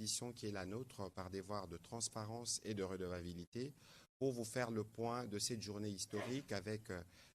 tradition qui est la nôtre par devoir de transparence et de redevabilité pour vous faire le point de cette journée historique avec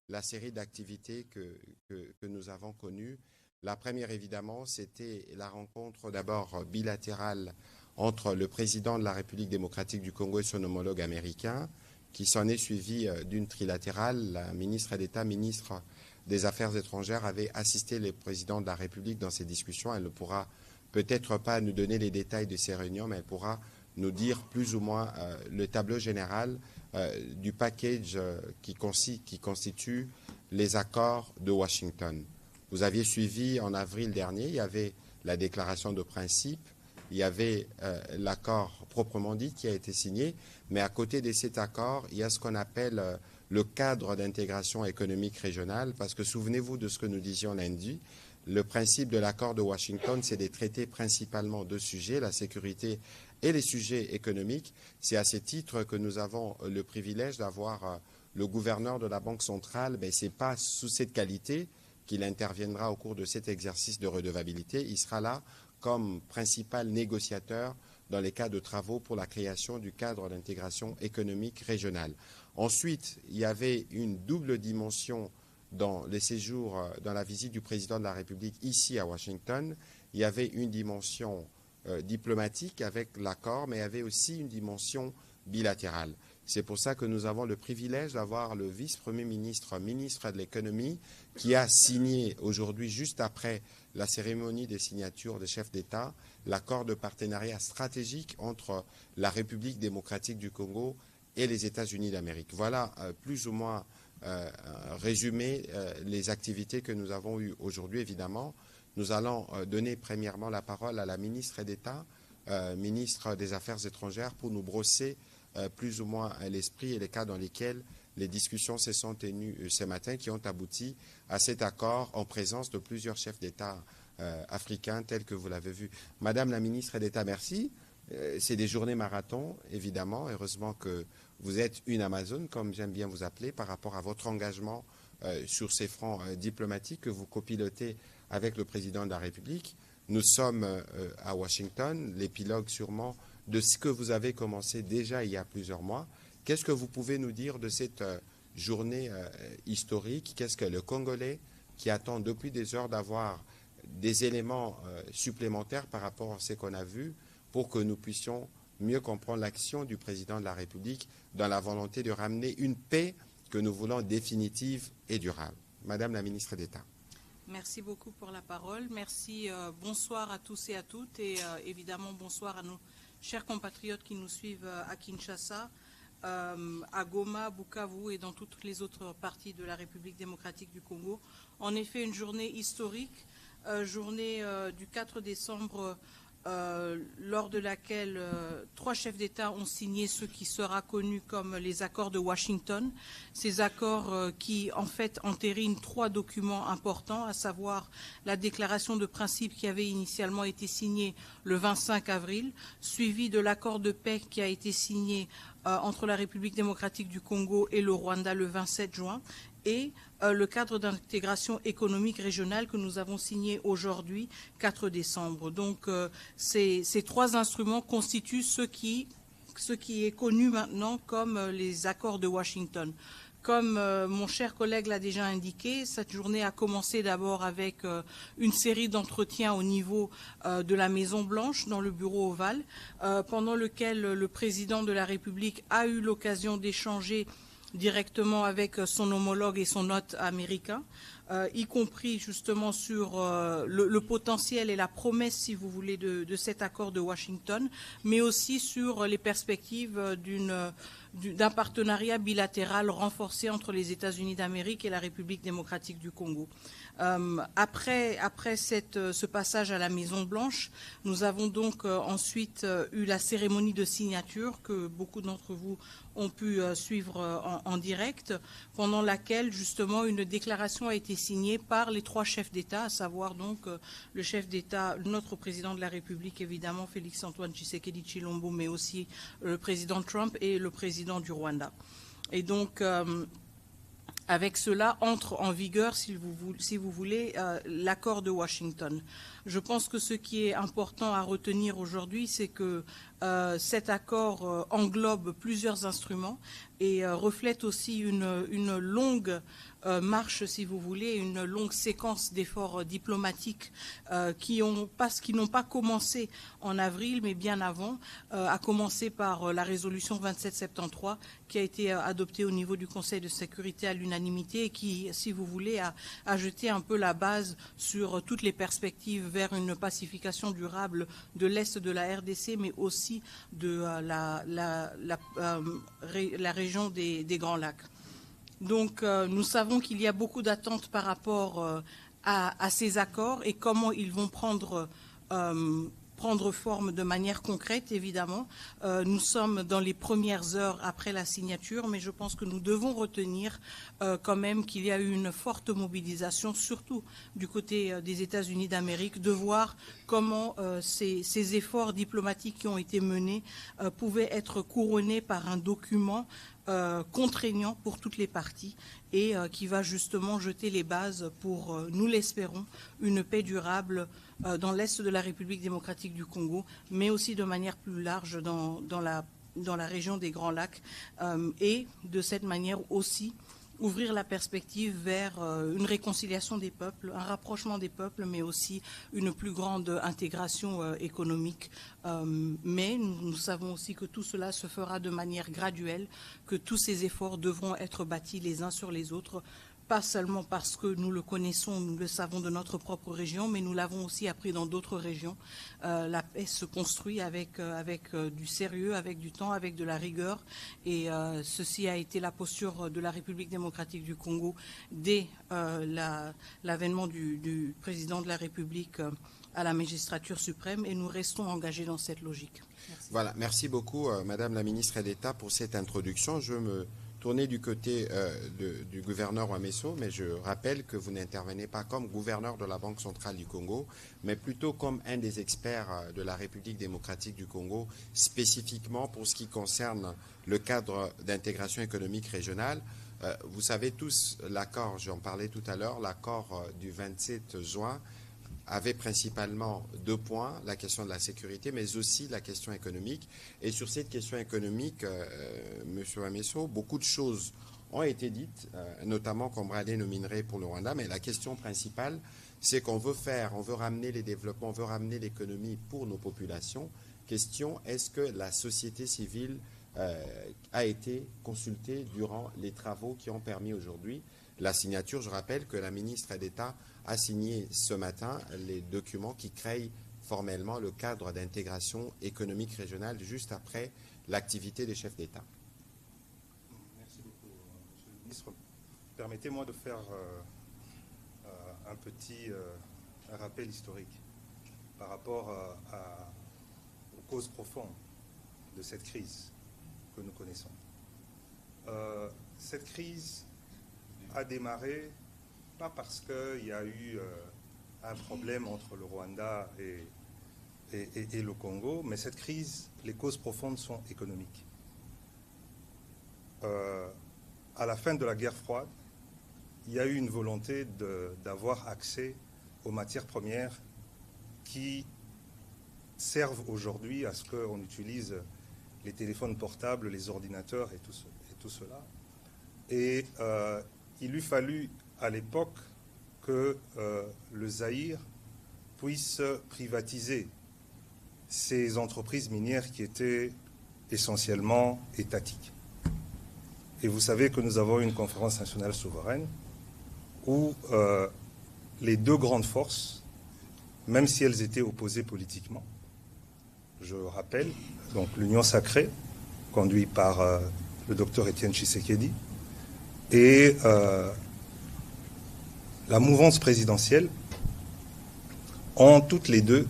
la série d'activités que nous avons connues. La première, évidemment, c'était la rencontre d'abord bilatérale entre le président de la République démocratique du Congo et son homologue américain, qui s'en est suivi d'une trilatérale. La ministre d'État, ministre des Affaires étrangères, avait assisté le président de la République dans ces discussions. Elle ne pourra peut-être pas nous donner les détails de ces réunions, mais elle pourra nous dire plus ou moins le tableau général du package qui constitue les accords de Washington. Vous aviez suivi en avril dernier, il y avait la déclaration de principe, il y avait l'accord proprement dit qui a été signé, mais à côté de cet accord, il y a ce qu'on appelle le cadre d'intégration économique régionale, parce que souvenez-vous de ce que nous disions lundi, le principe de l'accord de Washington, c'est de traiter principalement deux sujets, la sécurité et les sujets économiques. C'est à ce titre que nous avons le privilège d'avoir le gouverneur de la Banque centrale, mais ce n'est pas sous cette qualité qu'il interviendra au cours de cet exercice de redevabilité. Il sera là comme principal négociateur dans les cas de travaux pour la création du cadre d'intégration économique régionale. Ensuite, il y avait une double dimension dans les séjours, dans la visite du président de la République ici à Washington. Il y avait une dimension diplomatique avec l'accord, mais il y avait aussi une dimension bilatérale. C'est pour ça que nous avons le privilège d'avoir le vice-premier ministre, ministre de l'économie, qui a signé aujourd'hui, juste après la cérémonie des signatures des chefs d'État, l'accord de partenariat stratégique entre la République démocratique du Congo et les États-Unis d'Amérique. Voilà plus ou moins résumé les activités que nous avons eues aujourd'hui, évidemment. Nous allons donner premièrement la parole à la ministre d'État, ministre des Affaires étrangères, pour nous brosser plus ou moins l'esprit et les cas dans lesquels les discussions se sont tenues ce matin qui ont abouti à cet accord en présence de plusieurs chefs d'État africains tels que vous l'avez vu. Madame la ministre d'État, merci. C'est des journées marathon, évidemment. Heureusement que vous êtes une Amazone, comme j'aime bien vous appeler, par rapport à votre engagement sur ces fronts diplomatiques que vous copilotez avec le président de la République. Nous sommes à Washington, l'épilogue sûrement de ce que vous avez commencé déjà il y a plusieurs mois. Qu'est-ce que vous pouvez nous dire de cette journée historique? Qu'est-ce que le Congolais, qui attend depuis des heures d'avoir des éléments supplémentaires par rapport à ce qu'on a vu, pour que nous puissions mieux comprendre l'action du président de la République dans la volonté de ramener une paix que nous voulons définitive et durable. Madame la ministre d'État. Merci beaucoup pour la parole. Merci. Bonsoir à tous et à toutes. Et évidemment, bonsoir à nos chers compatriotes qui nous suivent à Kinshasa, à Goma, Bukavu et dans toutes les autres parties de la République démocratique du Congo. En effet, une journée historique, journée du 4 décembre, lors de laquelle trois chefs d'État ont signé ce qui sera connu comme les accords de Washington. Ces accords qui, en fait, entérinent trois documents importants, à savoir la déclaration de principe qui avait initialement été signée le 25 avril, suivie de l'accord de paix qui a été signé entre la République démocratique du Congo et le Rwanda le 27 juin, et le cadre d'intégration économique régionale que nous avons signé aujourd'hui, 4 décembre. Donc, ces trois instruments constituent ce qui est connu maintenant comme les accords de Washington. Comme mon cher collègue l'a déjà indiqué, cette journée a commencé d'abord avec une série d'entretiens au niveau de la Maison-Blanche, dans le bureau ovale, pendant lequel le président de la République a eu l'occasion d'échanger directement avec son homologue et son hôte américain, y compris justement sur le potentiel et la promesse, si vous voulez, de cet accord de Washington, mais aussi sur les perspectives d'un partenariat bilatéral renforcé entre les États-Unis d'Amérique et la République démocratique du Congo. Après ce passage à la Maison-Blanche, nous avons donc ensuite eu la cérémonie de signature que beaucoup d'entre vous ont pu suivre en direct, pendant laquelle justement une déclaration a été signée par les trois chefs d'État, à savoir donc le chef d'État, notre président de la République évidemment, Félix-Antoine Tshisekedi Tshilombo, mais aussi le président Trump et le président du Rwanda. Et donc avec cela entre en vigueur, si vous voulez, l'accord de Washington. Je pense que ce qui est important à retenir aujourd'hui, c'est que cet accord englobe plusieurs instruments et reflète aussi une longue marche, si vous voulez, une longue séquence d'efforts diplomatiques qui n'ont pas commencé en avril, mais bien avant, à commencer par la résolution 2773 qui a été adoptée au niveau du Conseil de sécurité à l'unanimité et qui, si vous voulez, a jeté un peu la base sur toutes les perspectives vers une pacification durable de l'Est de la RDC, mais aussi de la région des Grands Lacs. Donc, nous savons qu'il y a beaucoup d'attentes par rapport à ces accords et comment ils vont prendre forme de manière concrète, évidemment. Nous sommes dans les premières heures après la signature, mais je pense que nous devons retenir quand même qu'il y a eu une forte mobilisation, surtout du côté des États-Unis d'Amérique, de voir comment ces efforts diplomatiques qui ont été menés pouvaient être couronnés par un document contraignant pour toutes les parties et qui va justement jeter les bases pour, nous l'espérons, une paix durable dans l'Est de la République démocratique du Congo, mais aussi de manière plus large dans la région des Grands Lacs et de cette manière aussi ouvrir la perspective vers une réconciliation des peuples, un rapprochement des peuples, mais aussi une plus grande intégration économique. Mais nous savons aussi que tout cela se fera de manière graduelle, que tous ces efforts devront être bâtis les uns sur les autres, pas seulement parce que nous le connaissons, nous le savons de notre propre région, mais nous l'avons aussi appris dans d'autres régions. La paix se construit avec du sérieux, avec du temps, avec de la rigueur. Et ceci a été la posture de la République démocratique du Congo dès l'avènement du président de la République à la magistrature suprême. Et nous restons engagés dans cette logique. Merci. Voilà, merci beaucoup, Madame la ministre d'État, pour cette introduction. Je me tourner du côté du gouverneur Ouamesso, mais je rappelle que vous n'intervenez pas comme gouverneur de la Banque centrale du Congo, mais plutôt comme un des experts de la République démocratique du Congo, spécifiquement pour ce qui concerne le cadre d'intégration économique régionale. Vous savez tous, l'accord, j'en parlais tout à l'heure, l'accord du 27 juin avait principalement 2 points, la question de la sécurité, mais aussi la question économique. Et sur cette question économique, M. Ouamesso, beaucoup de choses ont été dites, notamment Combralé nos minerais pour le Rwanda, mais la question principale, c'est qu'on veut ramener les développements, on veut ramener l'économie pour nos populations. Question, est-ce que la société civile a été consultée durant les travaux qui ont permis aujourd'hui la signature? Je rappelle que la ministre d'État a signé ce matin les documents qui créent formellement le cadre d'intégration économique régionale juste après l'activité des chefs d'État. Merci beaucoup, Monsieur le ministre. Permettez-moi de faire un petit rappel historique par rapport aux causes profondes de cette crise que nous connaissons. Cette crise a démarré pas parce qu'il y a eu un problème entre le Rwanda et le Congo, mais cette crise, les causes profondes sont économiques. À la fin de la guerre froide, il y a eu une volonté d'avoir accès aux matières premières qui servent aujourd'hui à ce qu'on utilise les téléphones portables, les ordinateurs et tout cela. Et il lui fallut à l'époque que le Zaïre puisse privatiser ces entreprises minières qui étaient essentiellement étatiques. Et vous savez que nous avons une conférence nationale souveraine où les 2 grandes forces, même si elles étaient opposées politiquement, je rappelle, donc l'Union sacrée, conduite par le docteur Étienne Tshisekedi, et la mouvance présidentielle, ont toutes les 2,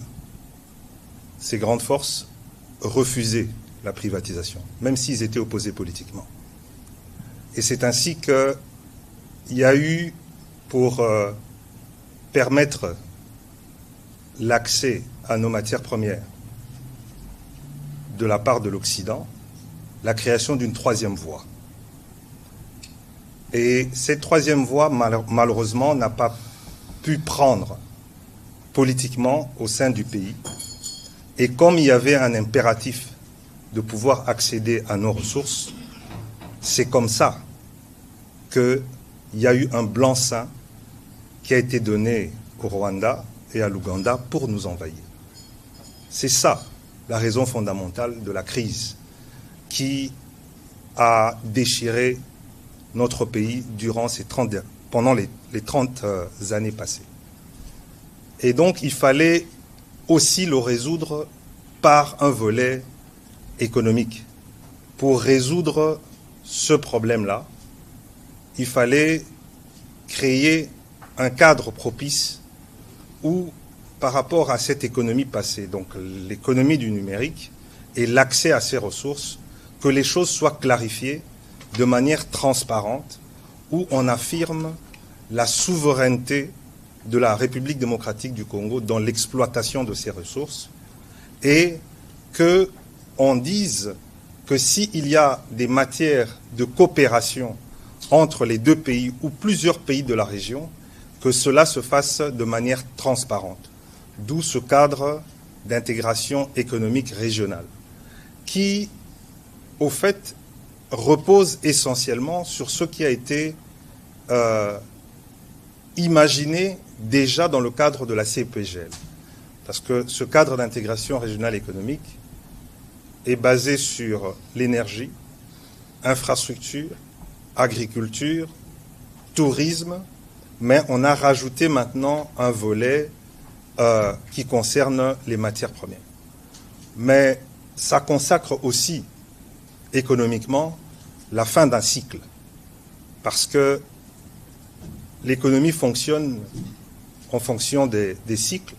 ces grandes forces, refusé la privatisation, même s'ils étaient opposés politiquement. Et c'est ainsi qu'il y a eu, pour permettre l'accès à nos matières premières de la part de l'Occident, la création d'une 3e voie. Et cette troisième voie, malheureusement, n'a pas pu prendre politiquement au sein du pays. Et comme il y avait un impératif de pouvoir accéder à nos ressources, c'est comme ça qu'il y a eu un blanc-seing qui a été donné au Rwanda et à l'Ouganda pour nous envahir. C'est ça la raison fondamentale de la crise qui a déchiré notre pays durant pendant les 30 années passées. Et donc, il fallait aussi le résoudre par un volet économique. Pour résoudre ce problème-là, il fallait créer un cadre propice où, par rapport à cette économie passée, donc l'économie du numérique et l'accès à ces ressources, que les choses soient clarifiées de manière transparente, où on affirme la souveraineté de la République démocratique du Congo dans l'exploitation de ces ressources, et qu'on dise que s'il y a des matières de coopération entre les deux pays ou plusieurs pays de la région, que cela se fasse de manière transparente. D'où ce cadre d'intégration économique régionale, qui, au fait, repose essentiellement sur ce qui a été imaginé déjà dans le cadre de la CEPGL. Parce que ce cadre d'intégration régionale économique est basé sur l'énergie, infrastructure, agriculture, tourisme, mais on a rajouté maintenant un volet qui concerne les matières premières. Mais ça consacre aussi économiquement la fin d'un cycle, parce que l'économie fonctionne en fonction des cycles.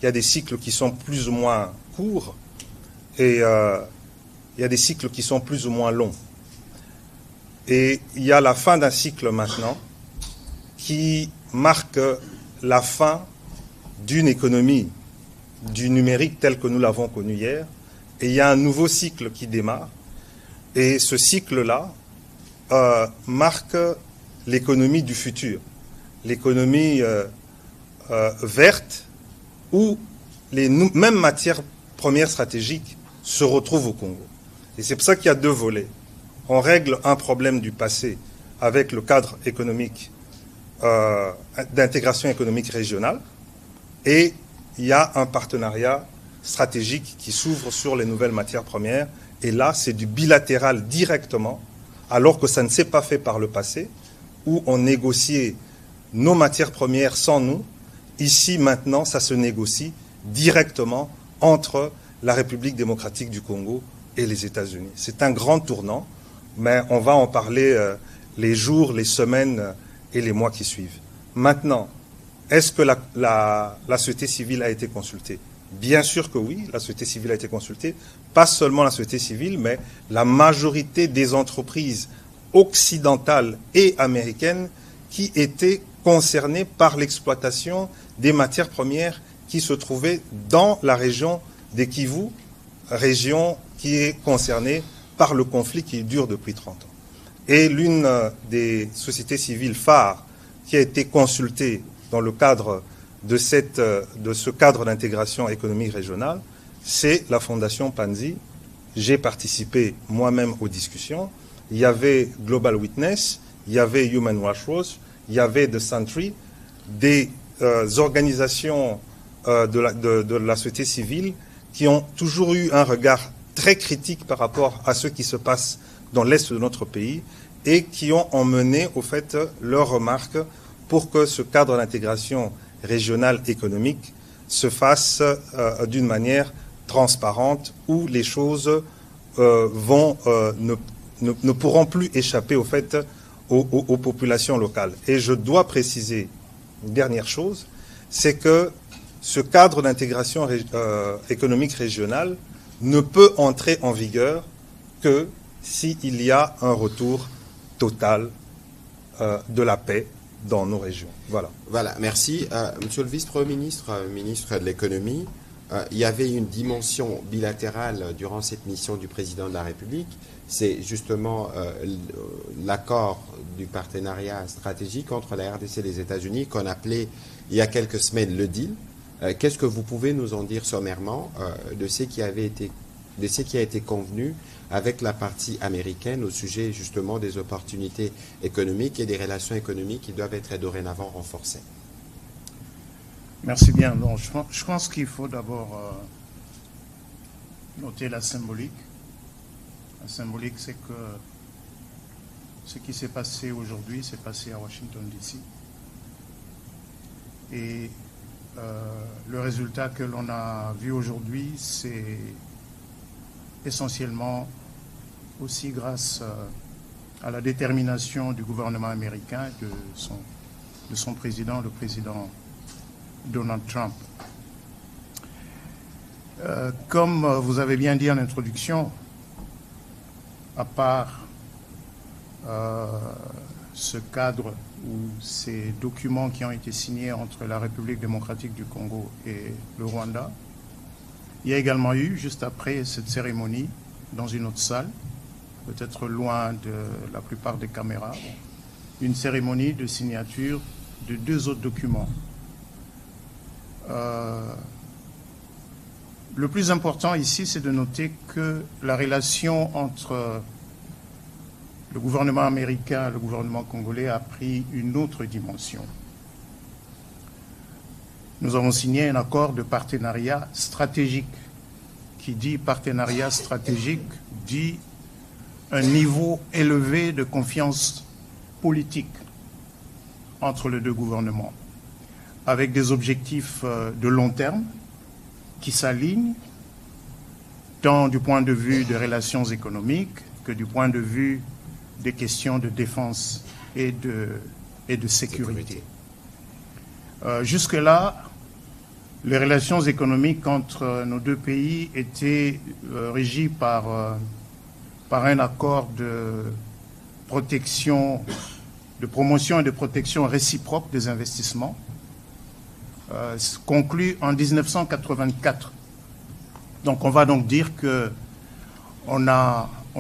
Il y a des cycles qui sont plus ou moins courts et il y a des cycles qui sont plus ou moins longs. Et il y a la fin d'un cycle maintenant qui marque la fin d'une économie du numérique telle que nous l'avons connue hier. Et il y a un nouveau cycle qui démarre. Et ce cycle-là marque l'économie du futur, l'économie verte, où les mêmes matières premières stratégiques se retrouvent au Congo. Et c'est pour ça qu'il y a deux volets. On règle un problème du passé avec le cadre économique d'intégration économique régionale, et il y a un partenariat stratégique qui s'ouvre sur les nouvelles matières premières. Et là, c'est du bilatéral directement, alors que ça ne s'est pas fait par le passé, où on négociait nos matières premières sans nous. Ici, maintenant, ça se négocie directement entre la République démocratique du Congo et les États-Unis. C'est un grand tournant, mais on va en parler les jours, les semaines et les mois qui suivent. Maintenant, est-ce que la société civile a été consultée? Bien sûr que oui, la société civile a été consultée. Pas seulement la société civile, mais la majorité des entreprises occidentales et américaines qui étaient concernées par l'exploitation des matières premières qui se trouvaient dans la région des Kivu, région qui est concernée par le conflit qui dure depuis 30 ans. Et l'une des sociétés civiles phares qui a été consultée dans le cadre de ce cadre d'intégration économique régionale, c'est la Fondation Panzi. J'ai participé moi-même aux discussions. Il y avait Global Witness, il y avait Human Rights Watch, il y avait The Sentry, des organisations de la société civile qui ont toujours eu un regard très critique par rapport à ce qui se passe dans l'est de notre pays et qui ont emmené au fait leurs remarques pour que ce cadre d'intégration régionale économique se fasse d'une manière transparente où les choses ne pourront plus échapper au fait aux populations locales. Et je dois préciser une dernière chose, c'est que ce cadre d'intégration économique régionale ne peut entrer en vigueur que s'il y a un retour total de la paix dans nos régions. Voilà. Voilà, merci. Monsieur le vice-premier ministre, ministre de l'économie, il y avait une dimension bilatérale durant cette mission du président de la République. C'est justement l'accord du partenariat stratégique entre la RDC et les États-Unis qu'on appelait il y a quelques semaines le deal. Qu'est-ce que vous pouvez nous en dire sommairement de ce qui a été convenu avec la partie américaine au sujet justement des opportunités économiques et des relations économiques qui doivent être dorénavant renforcées? Merci bien. Donc, je pense qu'il faut d'abord noter la symbolique. La symbolique, c'est que ce qui s'est passé aujourd'hui s'est passé à Washington, D.C. Et le résultat que l'on a vu aujourd'hui, c'est essentiellement aussi grâce à la détermination du gouvernement américain et de son président, le président Donald Trump. Comme vous avez bien dit en introduction, à part ce cadre ou ces documents qui ont été signés entre la République démocratique du Congo et le Rwanda, il y a également eu, juste après cette cérémonie, dans une autre salle, peut-être loin de la plupart des caméras, une cérémonie de signature de 2 autres documents. Le plus important ici, c'est de noter que la relation entre le gouvernement américain et le gouvernement congolais a pris une autre dimension. Nous avons signé un accord de partenariat stratégique. Qui dit partenariat stratégique dit un niveau élevé de confiance politique entre les 2 gouvernements, avec des objectifs de long terme qui s'alignent tant du point de vue des relations économiques que du point de vue des questions de défense et de sécurité. Jusque-là, les relations économiques entre nos 2 pays étaient régies par un accord de protection, de promotion et de protection réciproque des investissements, conclu en 1984. Donc on va donc dire qu'on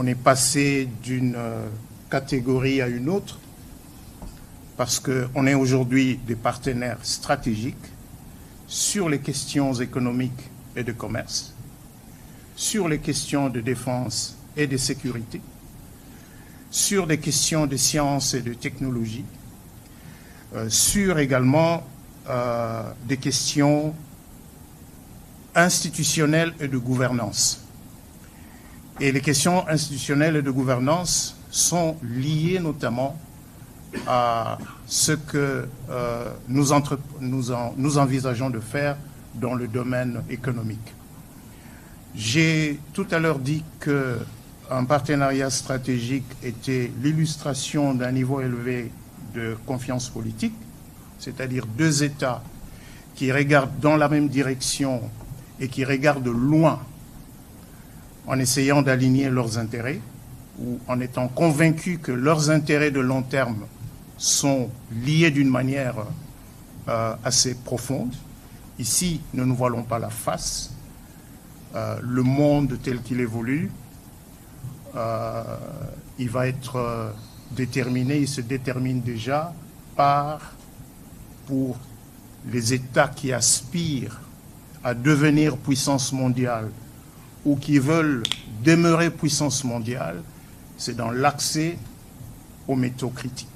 est passé d'une catégorie à une autre, parce qu'on est aujourd'hui des partenaires stratégiques sur les questions économiques et de commerce, sur les questions de défense et de sécurité, sur des questions de sciences et de technologie, sur également des questions institutionnelles et de gouvernance. Et les questions institutionnelles et de gouvernance sont liées notamment à ce que nous envisageons de faire dans le domaine économique. J'ai tout à l'heure dit qu'un partenariat stratégique était l'illustration d'un niveau élevé de confiance politique, c'est-à-dire 2 États qui regardent dans la même direction et qui regardent loin en essayant d'aligner leurs intérêts ou en étant convaincus que leurs intérêts de long terme sont liés d'une manière assez profonde. Ici, ne nous voilons pas la face. Le monde tel qu'il évolue, il va être déterminé, il se détermine déjà pour les États qui aspirent à devenir puissance mondiale ou qui veulent demeurer puissance mondiale, c'est dans l'accès aux métaux critiques.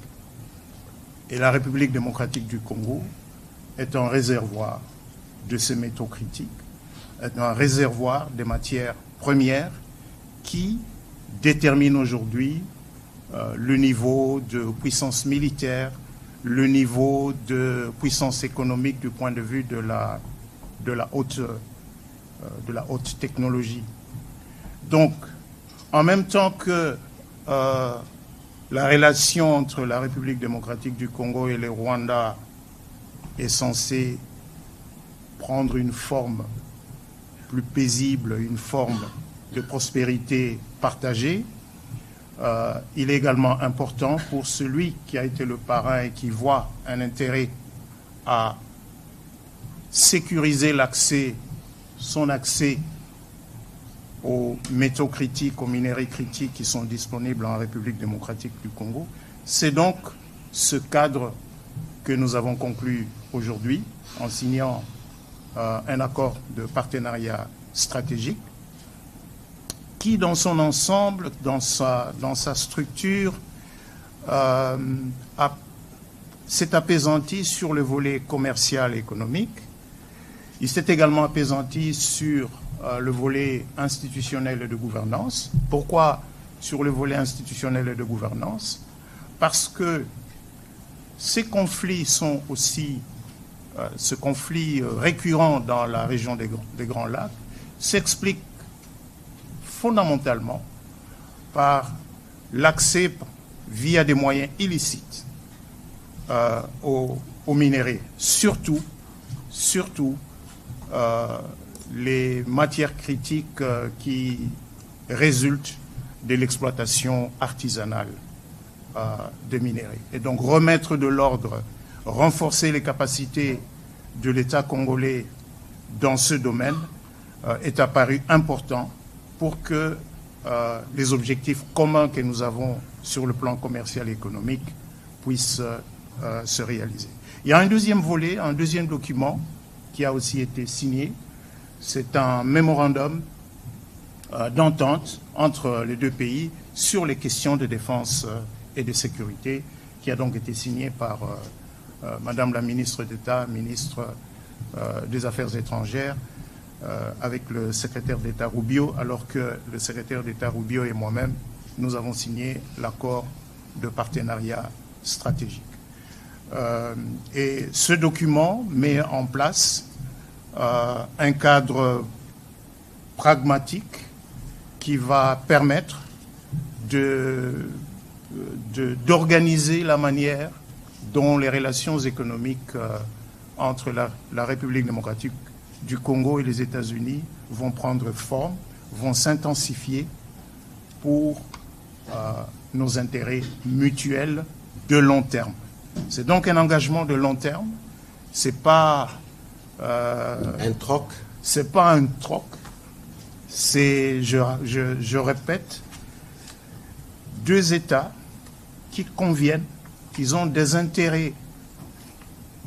Et la République démocratique du Congo est un réservoir de ces métaux critiques, est un réservoir des matières premières qui détermine aujourd'hui le niveau de puissance militaire, le niveau de puissance économique du point de vue de la haute technologie. Donc, en même temps que la relation entre la République démocratique du Congo et le Rwanda est censée prendre une forme plus paisible, une forme de prospérité partagée, il est également important pour celui qui a été le parrain et qui voit un intérêt à sécuriser l'accès son accès aux métaux critiques, aux minéraux critiques qui sont disponibles en République démocratique du Congo. C'est donc ce cadre que nous avons conclu aujourd'hui en signant un accord de partenariat stratégique qui, dans son ensemble, dans sa structure, s'est apaisanti sur le volet commercial et économique. Il s'est également apaisanti sur le volet institutionnel et de gouvernance. Pourquoi sur le volet institutionnel et de gouvernance? Parce que ces conflits sont aussi, ce conflit récurrent dans la région des Grands Lacs s'explique fondamentalement par l'accès via des moyens illicites aux minéraux, surtout les matières critiques qui résultent de l'exploitation artisanale des minéraux. Et donc remettre de l'ordre, renforcer les capacités de l'État congolais dans ce domaine est apparu important pour que les objectifs communs que nous avons sur le plan commercial et économique puissent se réaliser. Il y a un deuxième volet, un deuxième document qui a aussi été signé. C'est un mémorandum d'entente entre les deux pays sur les questions de défense et de sécurité qui a donc été signé par Madame la ministre d'État, ministre des Affaires étrangères, avec le secrétaire d'État Rubio, alors que le secrétaire d'État Rubio et moi-même, nous avons signé l'accord de partenariat stratégique. Et ce document met en place un cadre pragmatique qui va permettre d'organiser la manière dont les relations économiques entre la République démocratique du Congo et les États-Unis vont prendre forme, vont s'intensifier pour nos intérêts mutuels de long terme. C'est donc un engagement de long terme. C'est pas un troc. C'est pas un troc. C'est, je répète, deux États qui conviennent, qui ont des intérêts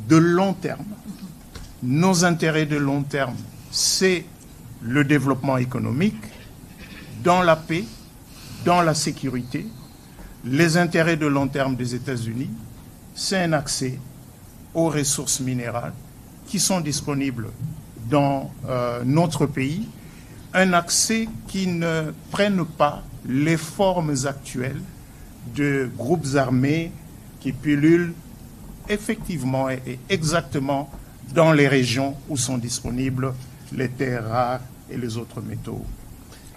de long terme. Nos intérêts de long terme, c'est le développement économique, dans la paix, dans la sécurité. Les intérêts de long terme des États-Unis, c'est un accès aux ressources minérales qui sont disponibles dans notre pays, un accès qui ne prenne pas les formes actuelles de groupes armés qui pullulent effectivement et exactement dans les régions où sont disponibles les terres rares et les autres métaux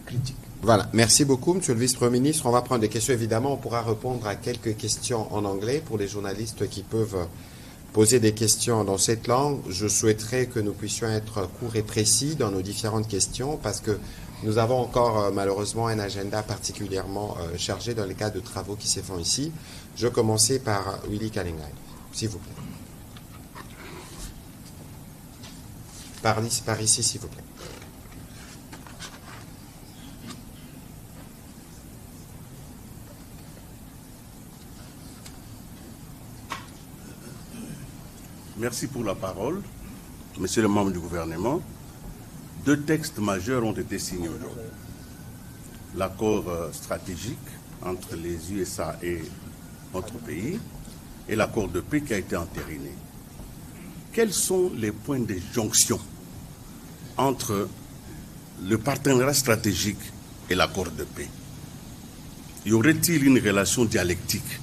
critiques. Voilà, merci beaucoup, Monsieur le Vice-Premier ministre. On va prendre des questions, évidemment. On pourra répondre à quelques questions en anglais pour les journalistes qui peuvent poser des questions dans cette langue. Je souhaiterais que nous puissions être courts et précis dans nos différentes questions parce que nous avons encore malheureusement un agenda particulièrement chargé dans les cas de travaux qui se font ici. Je vais commencer par Willy Kalingai, s'il vous plaît. Par ici, s'il vous plaît. Merci pour la parole. Monsieur le membre du gouvernement, deux textes majeurs ont été signés aujourd'hui. L'accord stratégique entre les USA et notre pays et l'accord de paix qui a été entériné. Quels sont les points de jonction entre le partenariat stratégique et l'accord de paix? Y aurait-il une relation dialectique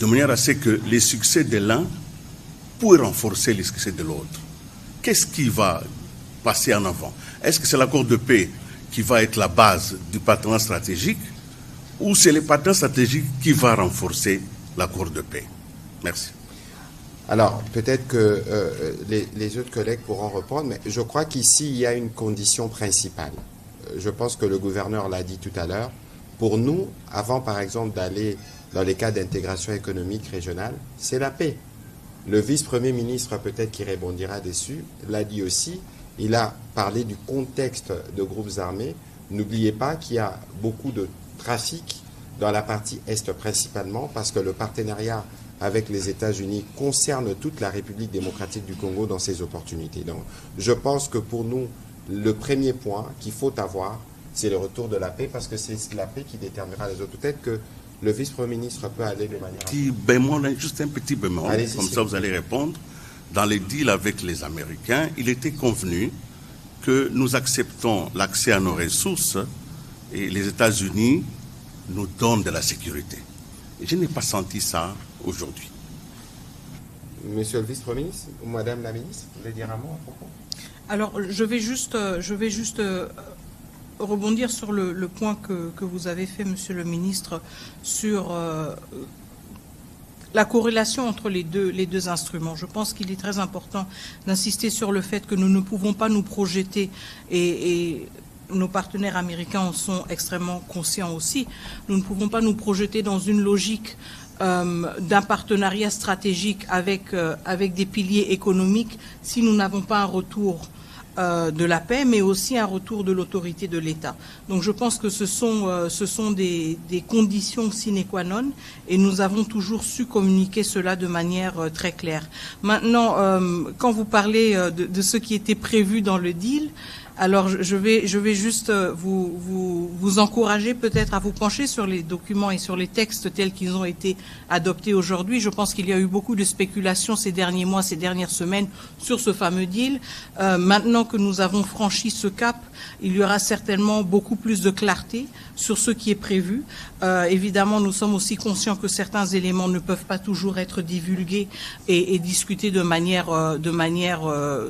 de manière à ce que les succès de l'un pour renforcer les succès de l'autre? Qu'est-ce qui va passer en avant? Est-ce que c'est l'accord de paix qui va être la base du partenariat stratégique ou c'est le partenariat stratégique qui va renforcer l'accord de paix? Merci. Alors, peut-être que les autres collègues pourront répondre, mais je crois qu'ici, il y a une condition principale. Je pense que le gouverneur l'a dit tout à l'heure. Pour nous, avant, par exemple, d'aller dans les cas d'intégration économique régionale, c'est la paix. Le vice-premier ministre, peut-être qui rebondira dessus, l'a dit aussi, Il a parlé du contexte de groupes armés. N'oubliez pas qu'il y a beaucoup de trafic dans la partie Est principalement, parce que le partenariat avec les États-Unis concerne toute la République démocratique du Congo dans ses opportunités. Donc, je pense que pour nous, le premier point qu'il faut avoir, c'est le retour de la paix, parce que c'est la paix qui déterminera les autres. Peut-être que le vice-premier ministre peut aller de manière... Petit bémol, juste un petit bémol, comme ça vous allez répondre. Dans les deals avec les Américains, il était convenu que nous acceptons l'accès à nos ressources et les États-Unis nous donnent de la sécurité. Et je n'ai pas senti ça aujourd'hui. Monsieur le vice-premier ministre ou madame la ministre, vous voulez dire un mot à propos? Alors, je vais juste rebondir sur le point que vous avez fait, monsieur le ministre, sur la corrélation entre les deux instruments. Je pense qu'il est très important d'insister sur le fait que nous ne pouvons pas nous projeter, et nos partenaires américains en sont extrêmement conscients aussi, nous ne pouvons pas nous projeter dans une logique d'un partenariat stratégique avec des piliers économiques si nous n'avons pas un retour de la paix, mais aussi un retour de l'autorité de l'État. Donc je pense que ce sont des conditions sine qua non, et nous avons toujours su communiquer cela de manière très claire. Maintenant, quand vous parlez de ce qui était prévu dans le deal, alors je vais juste vous encourager peut-être à vous pencher sur les documents et sur les textes tels qu'ils ont été adoptés aujourd'hui. Je pense qu'il y a eu beaucoup de spéculations ces derniers mois, ces dernières semaines sur ce fameux deal. Maintenant que nous avons franchi ce cap, il y aura certainement beaucoup plus de clarté sur ce qui est prévu. Évidemment, nous sommes aussi conscients que certains éléments ne peuvent pas toujours être divulgués et discutés de manière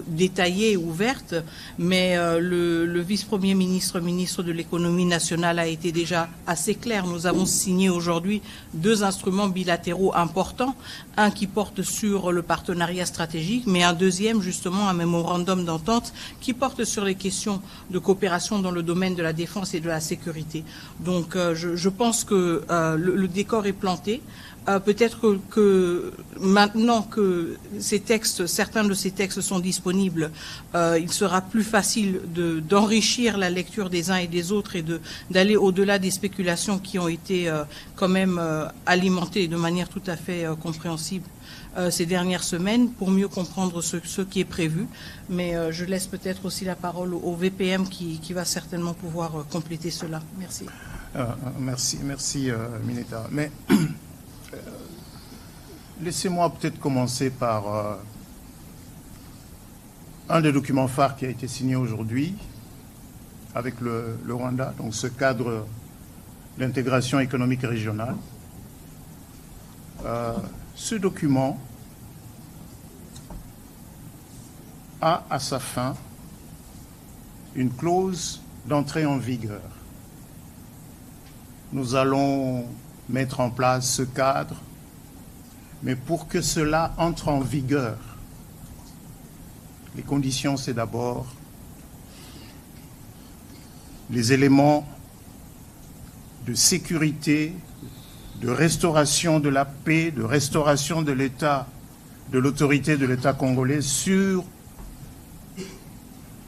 détaillée, ouverte, mais le vice-premier ministre, ministre de l'économie nationale, a été déjà assez clair. Nous avons signé aujourd'hui 2 instruments bilatéraux importants, un qui porte sur le partenariat stratégique, mais un deuxième, justement, un mémorandum d'entente qui porte sur les questions de coopération dans le domaine de la défense et de la sécurité. Donc, je pense que le décor est planté. Peut-être que maintenant que certains de ces textes sont disponibles, il sera plus facile d'enrichir la lecture des uns et des autres et d'aller au-delà des spéculations qui ont été quand même alimentées de manière tout à fait compréhensible ces dernières semaines pour mieux comprendre ce qui est prévu. Mais je laisse peut-être aussi la parole au VPM qui va certainement pouvoir compléter cela. Merci. Merci Mineta. Mais laissez-moi peut-être commencer par un des documents phares qui a été signé aujourd'hui avec le Rwanda, donc ce cadre d'intégration économique régionale. Ce document a à sa fin une clause d'entrée en vigueur. Nous allons mettre en place ce cadre, mais pour que cela entre en vigueur, les conditions, c'est d'abord les éléments de sécurité, de restauration de la paix, de restauration de l'État, de l'autorité de l'État congolais sur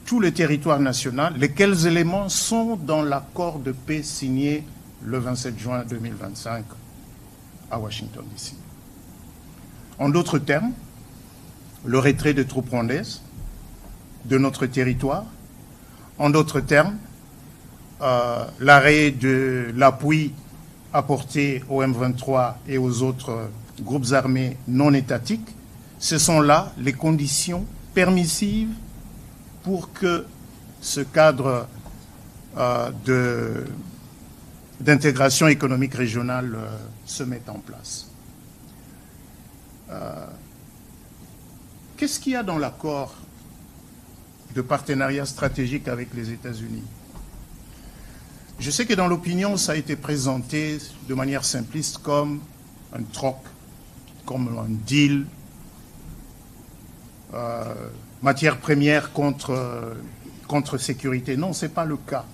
tout le territoire national, lesquels éléments sont dans l'accord de paix signé le 27 juin 2025 à Washington, D.C. En d'autres termes, le retrait des troupes rwandaises de notre territoire. En d'autres termes, l'arrêt de l'appui apporté au M23 et aux autres groupes armés non étatiques. Ce sont là les conditions permissives pour que ce cadre d'intégration économique régionale se mette en place. Qu'est-ce qu'il y a dans l'accord de partenariat stratégique avec les États-Unis? Je sais que dans l'opinion, ça a été présenté de manière simpliste comme un troc, comme un deal, matière première contre sécurité. Non, ce n'est pas le cas.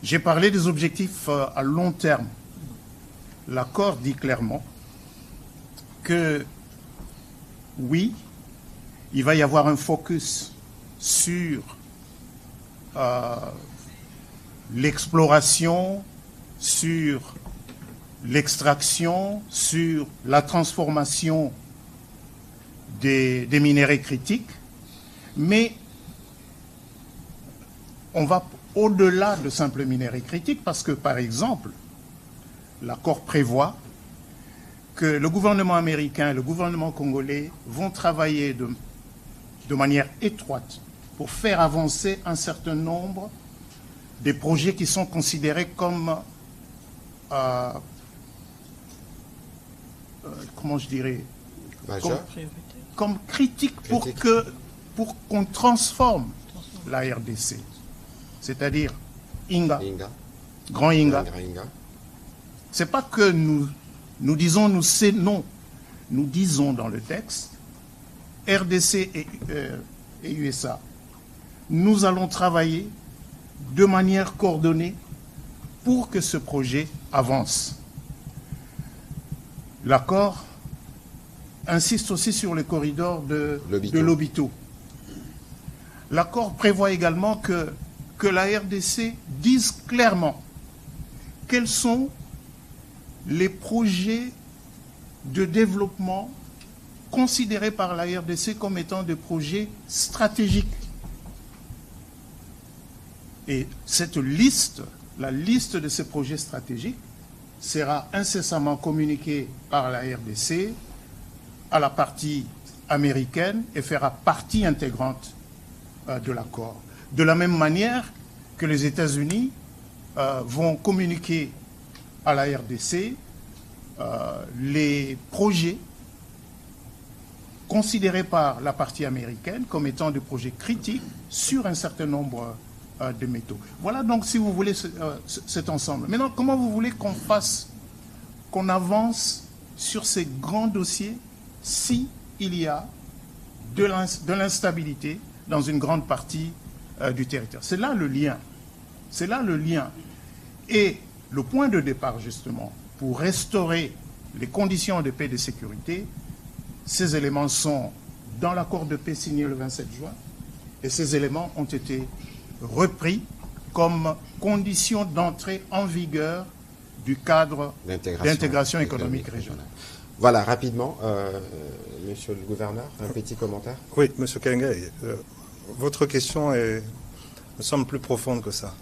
J'ai parlé des objectifs à long terme. L'accord dit clairement que, oui, il va y avoir un focus sur l'exploration, sur l'extraction, sur la transformation des minéraux critiques, mais on va au-delà de simples minéraux critiques parce que, par exemple, l'accord prévoit que le gouvernement américain et le gouvernement congolais vont travailler de manière étroite pour faire avancer un certain nombre des projets qui sont considérés comme, comment je dirais, comme critiques pour qu'on transforme la RDC. C'est-à-dire Inga, Grand Inga. C'est pas que nous disons non. Nous disons dans le texte, RDC et USA, nous allons travailler de manière coordonnée pour que ce projet avance. L'accord insiste aussi sur le corridor de Lobito. L'accord prévoit également que la RDC dise clairement quels sont les projets de développement considérés par la RDC comme étant des projets stratégiques. Et cette liste, la liste de ces projets stratégiques, sera incessamment communiquée par la RDC à la partie américaine et fera partie intégrante de l'accord. De la même manière que les États-Unis vont communiquer à la RDC les projets considérés par la partie américaine comme étant des projets critiques sur un certain nombre de métaux. Voilà donc, si vous voulez, cet ensemble. Maintenant, comment vous voulez qu'on avance sur ces grands dossiers si il y a de l'instabilité dans une grande partie du territoire? C'est là le lien. C'est là le lien. Et le point de départ, justement, pour restaurer les conditions de paix et de sécurité, ces éléments sont dans l'accord de paix signé le 27 juin, et ces éléments ont été repris comme condition d'entrée en vigueur du cadre d'intégration économique régionale. Voilà, rapidement, monsieur le gouverneur, un petit commentaire. Oui, monsieur Kengay, votre question me semble plus profonde que ça.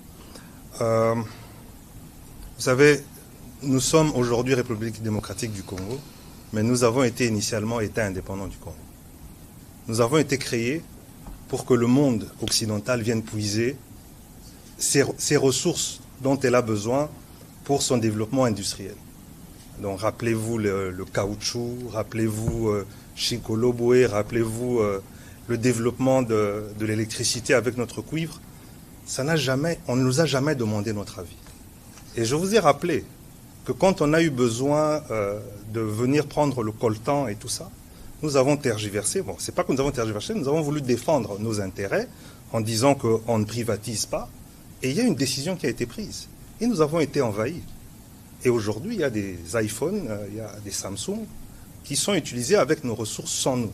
Vous savez, nous sommes aujourd'hui République démocratique du Congo, mais nous avons été initialement État indépendant du Congo. Nous avons été créés pour que le monde occidental vienne puiser ses ressources dont elle a besoin pour son développement industriel. Donc rappelez-vous le caoutchouc, rappelez-vous Chikoloboué, rappelez-vous le développement de l'électricité avec notre cuivre. On ne nous a jamais demandé notre avis. Et je vous ai rappelé que quand on a eu besoin de venir prendre le coltan et tout ça, nous avons tergiversé. Bon, c'est pas que nous avons tergiversé, nous avons voulu défendre nos intérêts en disant qu'on ne privatise pas. Et il y a une décision qui a été prise. Et nous avons été envahis. Et aujourd'hui, il y a des iPhones, il y a des Samsung qui sont utilisés avec nos ressources sans nous.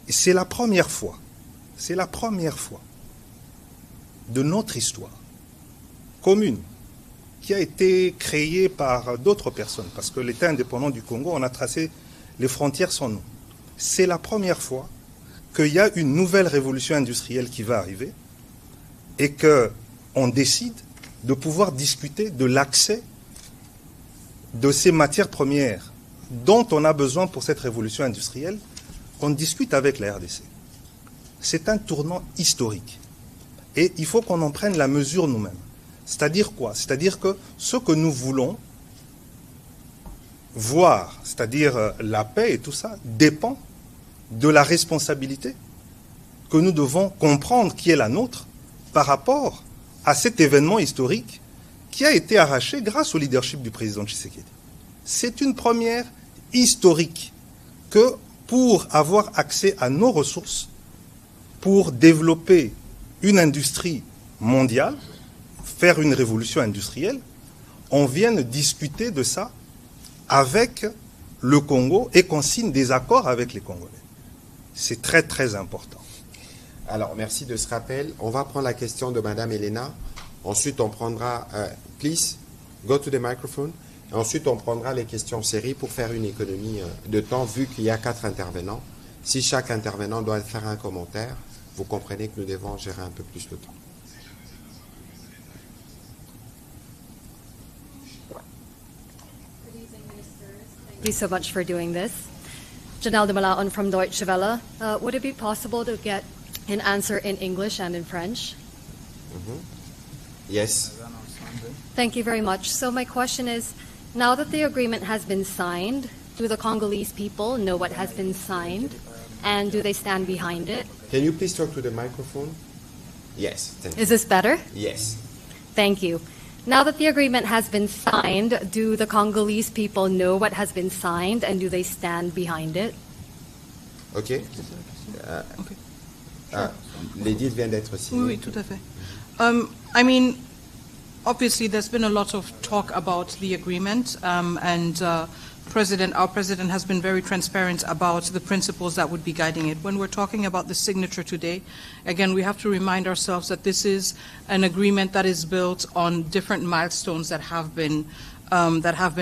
Et c'est la première fois de notre histoire commune qui a été créée par d'autres personnes. Parce que l'État indépendant du Congo, on a tracé les frontières sans nous. C'est la première fois qu'il y a une nouvelle révolution industrielle qui va arriver et qu'on décide de pouvoir discuter de l'accès de ces matières premières dont on a besoin pour cette révolution industrielle, qu'on discute avec la RDC. C'est un tournant historique. Et il faut qu'on en prenne la mesure nous-mêmes. C'est-à-dire quoi? C'est-à-dire que ce que nous voulons voir, c'est-à-dire la paix et tout ça, dépend de la responsabilité que nous devons comprendre qui est la nôtre par rapport à cet événement historique qui a été arraché grâce au leadership du président Tshisekedi. C'est une première historique que pour avoir accès à nos ressources, pour développer une industrie mondiale, faire une révolution industrielle, on vienne discuter de ça avec le Congo et qu'on signe des accords avec les Congolais. C'est très très important. Alors, merci de ce rappel. On va prendre la question de Madame Elena. Ensuite, on prendra... please, go to the microphone. Et ensuite, on prendra les questions en série pour faire une économie de temps, vu qu'il y a 4 intervenants. Si chaque intervenant doit faire un commentaire, vous comprenez que nous devons gérer un peu plus le temps. Thank you so much for doing this. Janelle de Malaon from Deutsche Welle. Would it be possible to get an answer in English and in French? Yes. Thank you very much. So my question is, now that the agreement has been signed, do the Congolese people know what has been signed, and do they stand behind it? Can you please talk to the microphone? Yes, thank you. Is this better? Yes. Thank you. Now that the agreement has been signed, do the Congolese people know what has been signed, and do they stand behind it? OK. L'édit vient d'être signé. Oui, tout à fait. I mean, obviously, there's been a lot of talk about the agreement, and our president has been very transparent about the principles that would be guiding it. When we're talking about the signature today, again, we have to remind ourselves that this is an agreement that is built on different milestones that have been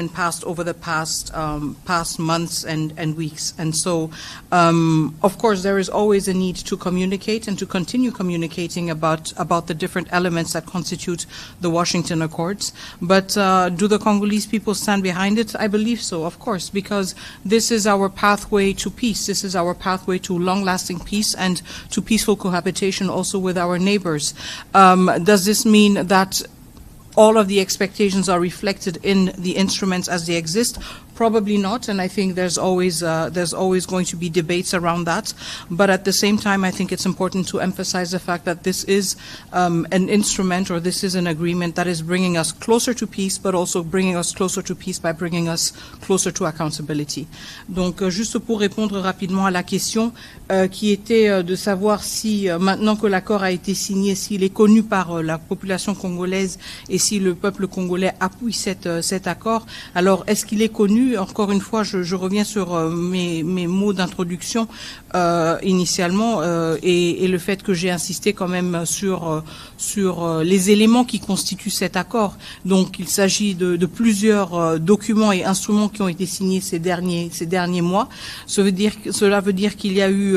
passed over the past months and weeks. And so, of course, there is always a need to communicate and to continue communicating about the different elements that constitute the Washington Accords. But do the Congolese people stand behind it? I believe so, of course, because this is our pathway to peace. This is our pathway to long-lasting peace and to peaceful cohabitation also with our neighbors. Does this mean that all of the expectations are reflected in the instruments as they exist? Probably not, and I think there's always going to be debates around that. But at the same time, I think it's important to emphasize the fact that this is an instrument, or this is an agreement that is bringing us closer to peace, but also bringing us closer to peace by bringing us closer to accountability. Donc, juste pour répondre rapidement à la question qui était de savoir si, maintenant que l'accord a été signé, s'il est connu par la population congolaise et si le peuple congolais appuie cet accord. Alors, est-ce qu'il est connu? Encore une fois, je reviens sur mes mots d'introduction initialement et le fait que j'ai insisté quand même sur les éléments qui constituent cet accord. Donc, il s'agit de plusieurs documents et instruments qui ont été signés ces derniers mois. Cela veut dire qu'il y a eu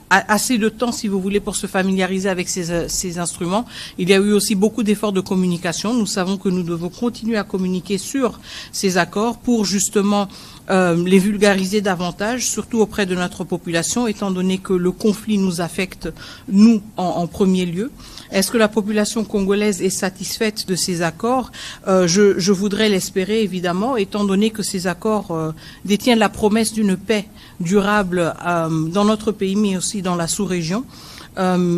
assez de temps, si vous voulez, pour se familiariser avec ces instruments. Il y a eu aussi beaucoup d'efforts de communication. Nous savons que nous devons continuer à communiquer sur ces accords pour justement les vulgariser davantage, surtout auprès de notre population, étant donné que le conflit nous affecte, nous, en premier lieu. Est-ce que la population congolaise est satisfaite de ces accords? Je voudrais l'espérer, évidemment, étant donné que ces accords détiennent la promesse d'une paix durable dans notre pays, mais aussi dans la sous-région.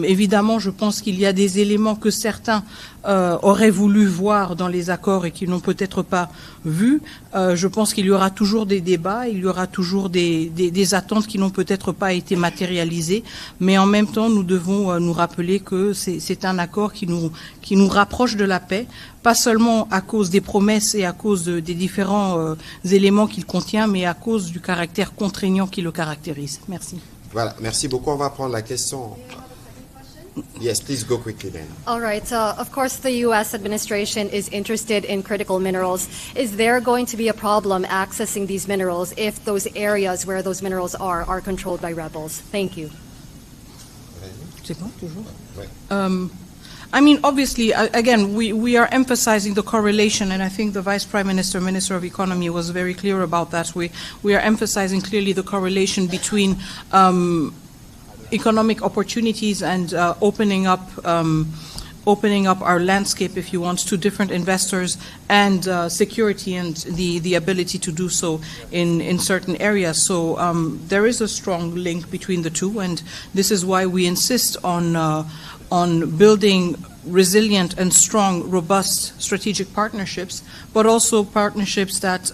Évidemment, je pense qu'il y a des éléments que certains auraient voulu voir dans les accords et qui n'ont peut-être pas vu. Je pense qu'il y aura toujours des débats, il y aura toujours des attentes qui n'ont peut-être pas été matérialisées, mais en même temps, nous devons nous rappeler que c'est un accord qui nous rapproche de la paix, pas seulement à cause des promesses et à cause des différents éléments qu'il contient, mais à cause du caractère contraignant qui le caractérise. Merci. Voilà, merci beaucoup. On va prendre la question. Yes, please go quickly then. All right. Of course, the U.S. administration is interested in critical minerals. Is there going to be a problem accessing these minerals if those areas where those minerals are controlled by rebels? Thank you. C'est bon, toujours? Ouais. I mean, obviously, again, we are emphasizing the correlation, and I think the Vice Prime Minister, Minister of Economy was very clear about that. We are emphasizing clearly the correlation between economic opportunities and opening up our landscape, if you want, to different investors and security and the ability to do so in certain areas. So there is a strong link between the two, and this is why we insist on building resilient and strong, robust strategic partnerships, but also partnerships that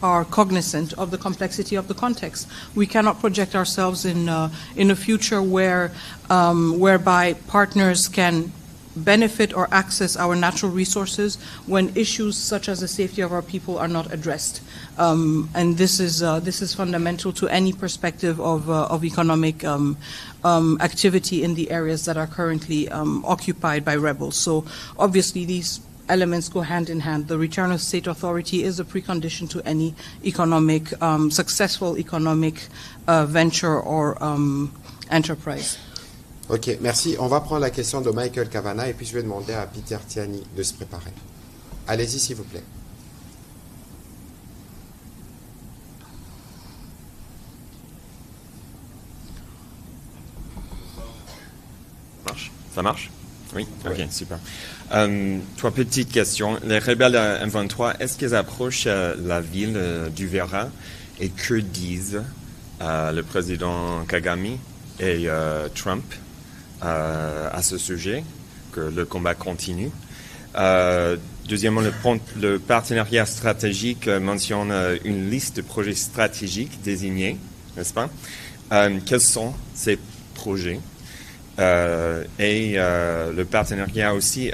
are cognizant of the complexity of the context. We cannot project ourselves in a future whereby partners can benefit or access our natural resources when issues such as the safety of our people are not addressed. And this is fundamental to any perspective of economic activity in the areas that are currently occupied by rebels. So obviously these elements go hand in hand. The return of state authority is a precondition to any economic, successful economic venture or enterprise. Ok, merci. On va prendre la question de Michael Cavana et puis je vais demander à Peter Tiani de se préparer. Allez-y, s'il vous plaît. Ça marche? Oui? Ok, super. Trois petites questions. Les rebelles M23, est-ce qu'ils approchent la ville du Vera et que disent le président Kagame et Trump à ce sujet, que le combat continue? Deuxièmement, le partenariat stratégique mentionne une liste de projets stratégiques désignés, n'est-ce pas? Quels sont ces projets? Et le partenariat aussi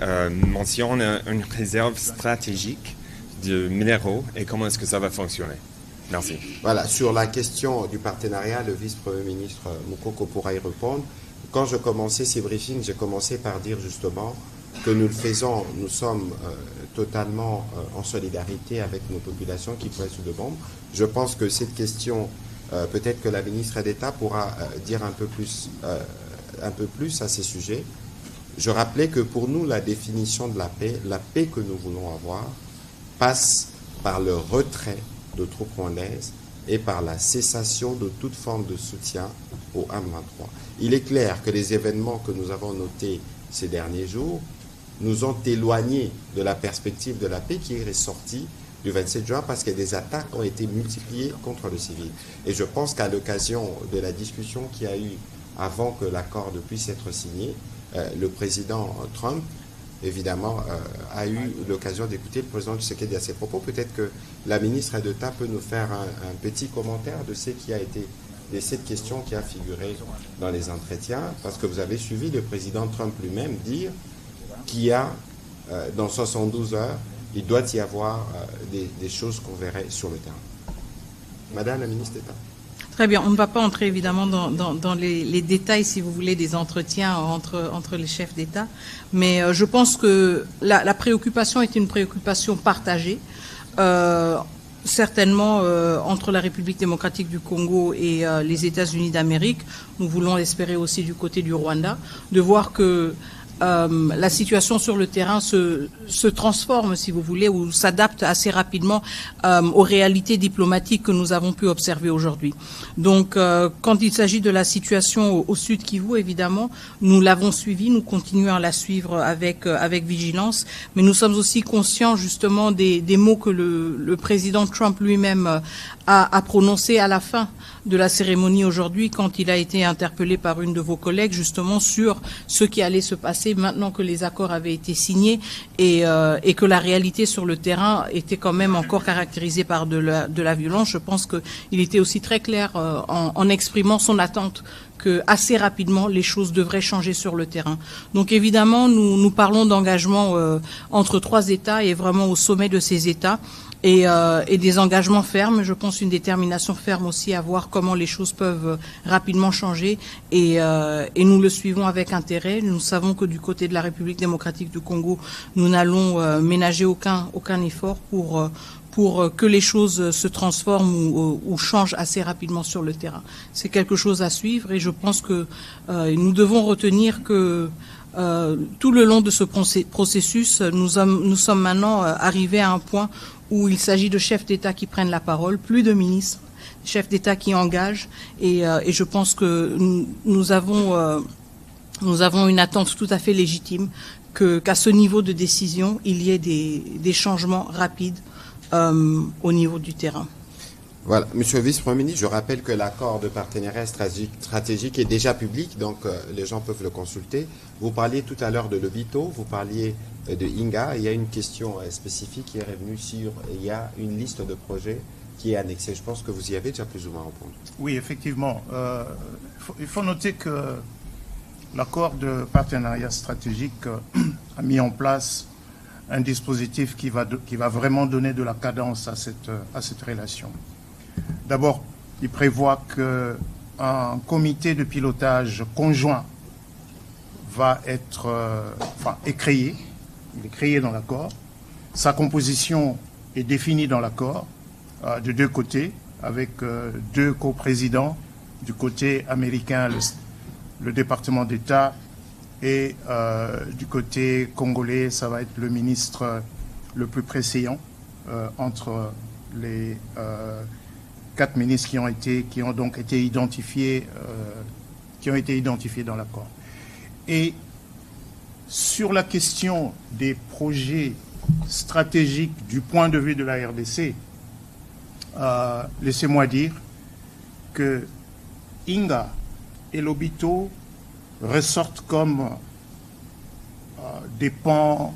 mentionne une réserve stratégique de minéraux et comment est-ce que ça va fonctionner? Merci. Voilà, sur la question du partenariat, le vice-premier ministre Moukoko pourra y répondre. Quand je commençais ces briefings, j'ai commencé par dire justement que nous le faisons, nous sommes totalement en solidarité avec nos populations qui pourraient être sous de bombes. Je pense que cette question, peut-être que la ministre d'État pourra dire un peu plus à ces sujets. Je rappelais que pour nous, la définition de la paix que nous voulons avoir, passe par le retrait de troupes rwandaises et par la cessation de toute forme de soutien au M23. Il est clair que les événements que nous avons notés ces derniers jours nous ont éloignés de la perspective de la paix qui est ressortie du 27 juin parce que des attaques ont été multipliées contre le civil. Et je pense qu'à l'occasion de la discussion qu'il y a eu avant que l'accord puisse être signé, le président Trump, évidemment, a eu l'occasion d'écouter le président Tshisekedi à ses propos. Peut-être que la ministre d'État peut nous faire un petit commentaire de ce qui a été, de cette question qui a figuré dans les entretiens, parce que vous avez suivi le président Trump lui-même dire qu'il y a, dans 72 heures, il doit y avoir des choses qu'on verrait sur le terrain. Madame la ministre d'État. Très bien, on ne va pas entrer évidemment dans les détails, si vous voulez, des entretiens entre les chefs d'État, mais je pense que la préoccupation est une préoccupation partagée, certainement entre la République démocratique du Congo et les États-Unis d'Amérique. Nous voulons espérer aussi du côté du Rwanda, de voir que la situation sur le terrain se transforme, si vous voulez, ou s'adapte assez rapidement aux réalités diplomatiques que nous avons pu observer aujourd'hui. Donc, quand il s'agit de la situation au Sud Kivu, évidemment, nous l'avons suivi, nous continuons à la suivre avec vigilance, mais nous sommes aussi conscients justement des mots que le président Trump lui-même a prononcés à la fin de la cérémonie aujourd'hui, quand il a été interpellé par une de vos collègues justement sur ce qui allait se passer maintenant que les accords avaient été signés et que la réalité sur le terrain était quand même encore caractérisée par de la violence. Je pense qu'il était aussi très clair en exprimant son attente que assez rapidement les choses devraient changer sur le terrain. Donc évidemment, nous parlons d'engagement entre trois États et vraiment au sommet de ces États. Et des engagements fermes, je pense une détermination ferme aussi à voir comment les choses peuvent rapidement changer et nous le suivons avec intérêt. Nous savons que du côté de la République démocratique du Congo, nous n'allons ménager aucun effort pour que les choses se transforment ou changent assez rapidement sur le terrain. C'est quelque chose à suivre et je pense que nous devons retenir que tout le long de ce processus, nous sommes maintenant arrivés à un point où il s'agit de chefs d'État qui prennent la parole, plus de ministres, chefs d'État qui engagent, et je pense que nous avons une attente tout à fait légitime qu'à ce niveau de décision, il y ait des changements rapides au niveau du terrain. Voilà, Monsieur le Vice-Premier ministre, je rappelle que l'accord de partenariat stratégique est déjà public, donc les gens peuvent le consulter. Vous parliez tout à l'heure de Lobito, vous parliez de Inga. Il y a une question spécifique qui est revenue sur, il y a une liste de projets qui est annexée. Je pense que vous y avez déjà plus ou moins répondu. Oui, effectivement. Il faut noter que l'accord de partenariat stratégique a mis en place un dispositif qui va vraiment donner de la cadence à cette relation. D'abord, il prévoit qu'un comité de pilotage conjoint est créé. Il est créé dans l'accord. Sa composition est définie dans l'accord de deux côtés, avec deux coprésidents. Du côté américain, le département d'État, et du côté congolais, ça va être le ministre le plus précédent entre les 4 ministres qui ont donc été identifiés, dans l'accord. Et sur la question des projets stratégiques du point de vue de la RDC, laissez-moi dire que Inga et Lobito ressortent comme des pans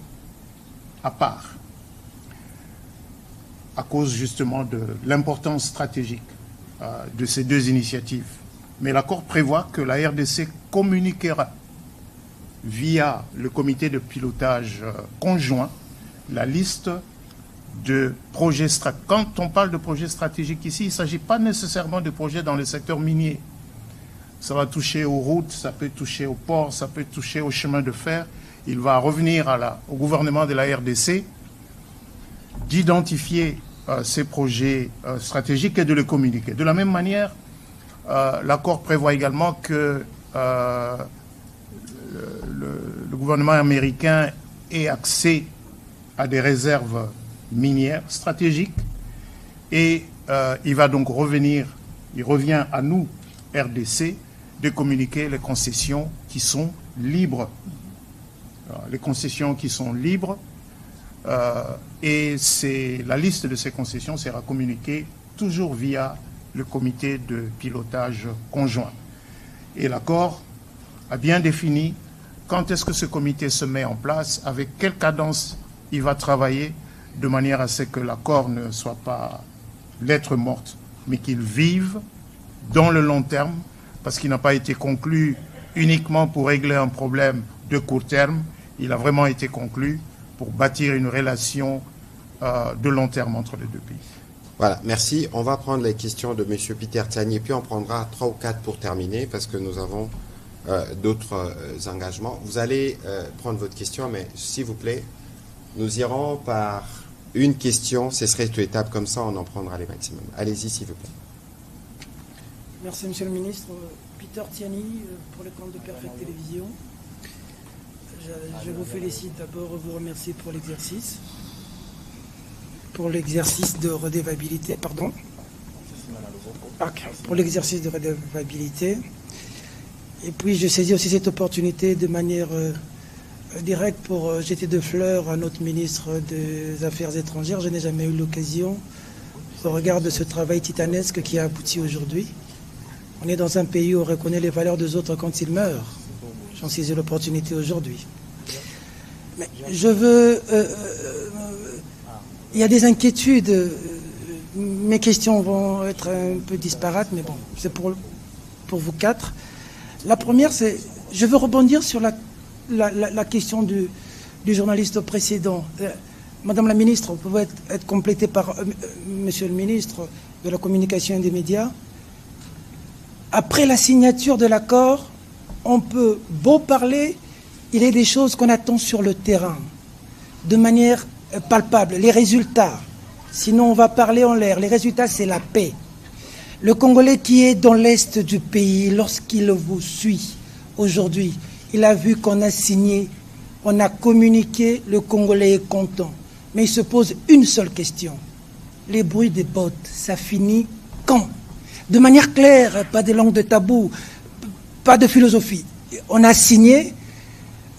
à part, à cause justement de l'importance stratégique de ces deux initiatives. Mais l'accord prévoit que la RDC communiquera via le comité de pilotage conjoint la liste de projets stratégiques. Quand on parle de projets stratégiques ici, il ne s'agit pas nécessairement de projets dans le secteur minier. Ça va toucher aux routes, ça peut toucher aux ports, ça peut toucher aux chemins de fer. Il va revenir au gouvernement de la RDC d'identifier ces projets stratégiques et de les communiquer. De la même manière, l'accord prévoit également que le gouvernement américain ait accès à des réserves minières stratégiques et il revient à nous, RDC, de communiquer les concessions qui sont libres. Les concessions qui sont libres, et la liste de ces concessions sera communiquée toujours via le comité de pilotage conjoint. Et l'accord a bien défini quand est-ce que ce comité se met en place, avec quelle cadence il va travailler, de manière à ce que l'accord ne soit pas lettre morte, mais qu'il vive dans le long terme, parce qu'il n'a pas été conclu uniquement pour régler un problème de court terme. Il a vraiment été conclu pour bâtir une relation de long terme entre les deux pays. Voilà, merci. On va prendre les questions de M. Peter Tiani, puis on prendra 3 ou 4 pour terminer, parce que nous avons d'autres engagements. Vous allez prendre votre question, mais s'il vous plaît, nous irons par une question. Ce serait une étape comme ça, on en prendra les maximum. Allez-y, s'il vous plaît. Merci, Monsieur le Ministre. Peter Tiani, pour le compte de Perfect Télévision. Je vous félicite d'abord, vous remercier pour l'exercice de redevabilité, pardon. Pour l'exercice de redevabilité. Et puis je saisis aussi cette opportunité de manière directe pour jeter de fleurs à notre ministre des Affaires étrangères. Je n'ai jamais eu l'occasion, au regard de ce travail titanesque qui a abouti aujourd'hui. On est dans un pays où on reconnaît les valeurs des autres quand ils meurent. J'en saisis l'opportunité aujourd'hui. Mais je veux... il y a des inquiétudes. Mes questions vont être un peu disparates, mais bon, c'est pour vous 4. La première, c'est... Je veux rebondir sur la question du journaliste précédent. Madame la ministre, vous pouvez être complétée par Monsieur le ministre de la Communication et des Médias. Après la signature de l'accord, on peut beau parler, il y a des choses qu'on attend sur le terrain, de manière palpable, les résultats. Sinon, on va parler en l'air. Les résultats, c'est la paix. Le Congolais qui est dans l'est du pays, lorsqu'il vous suit aujourd'hui, il a vu qu'on a signé, on a communiqué, le Congolais est content. Mais il se pose une seule question. Les bruits des bottes, ça finit quand? De manière claire, pas de langue de tabou, pas de philosophie. On a signé.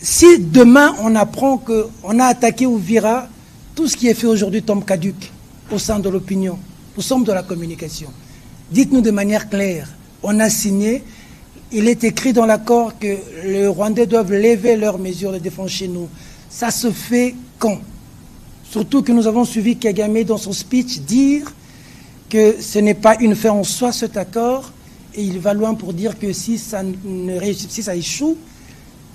Si demain on apprend qu'on a attaqué Uvira, tout ce qui est fait aujourd'hui tombe caduc au sein de l'opinion, au sein de la communication. Dites-nous de manière claire, on a signé, il est écrit dans l'accord que les Rwandais doivent lever leurs mesures de défense chez nous. Ça se fait quand? Surtout que nous avons suivi Kagame dans son speech dire que ce n'est pas une fin en soi cet accord, et il va loin pour dire que si ça échoue,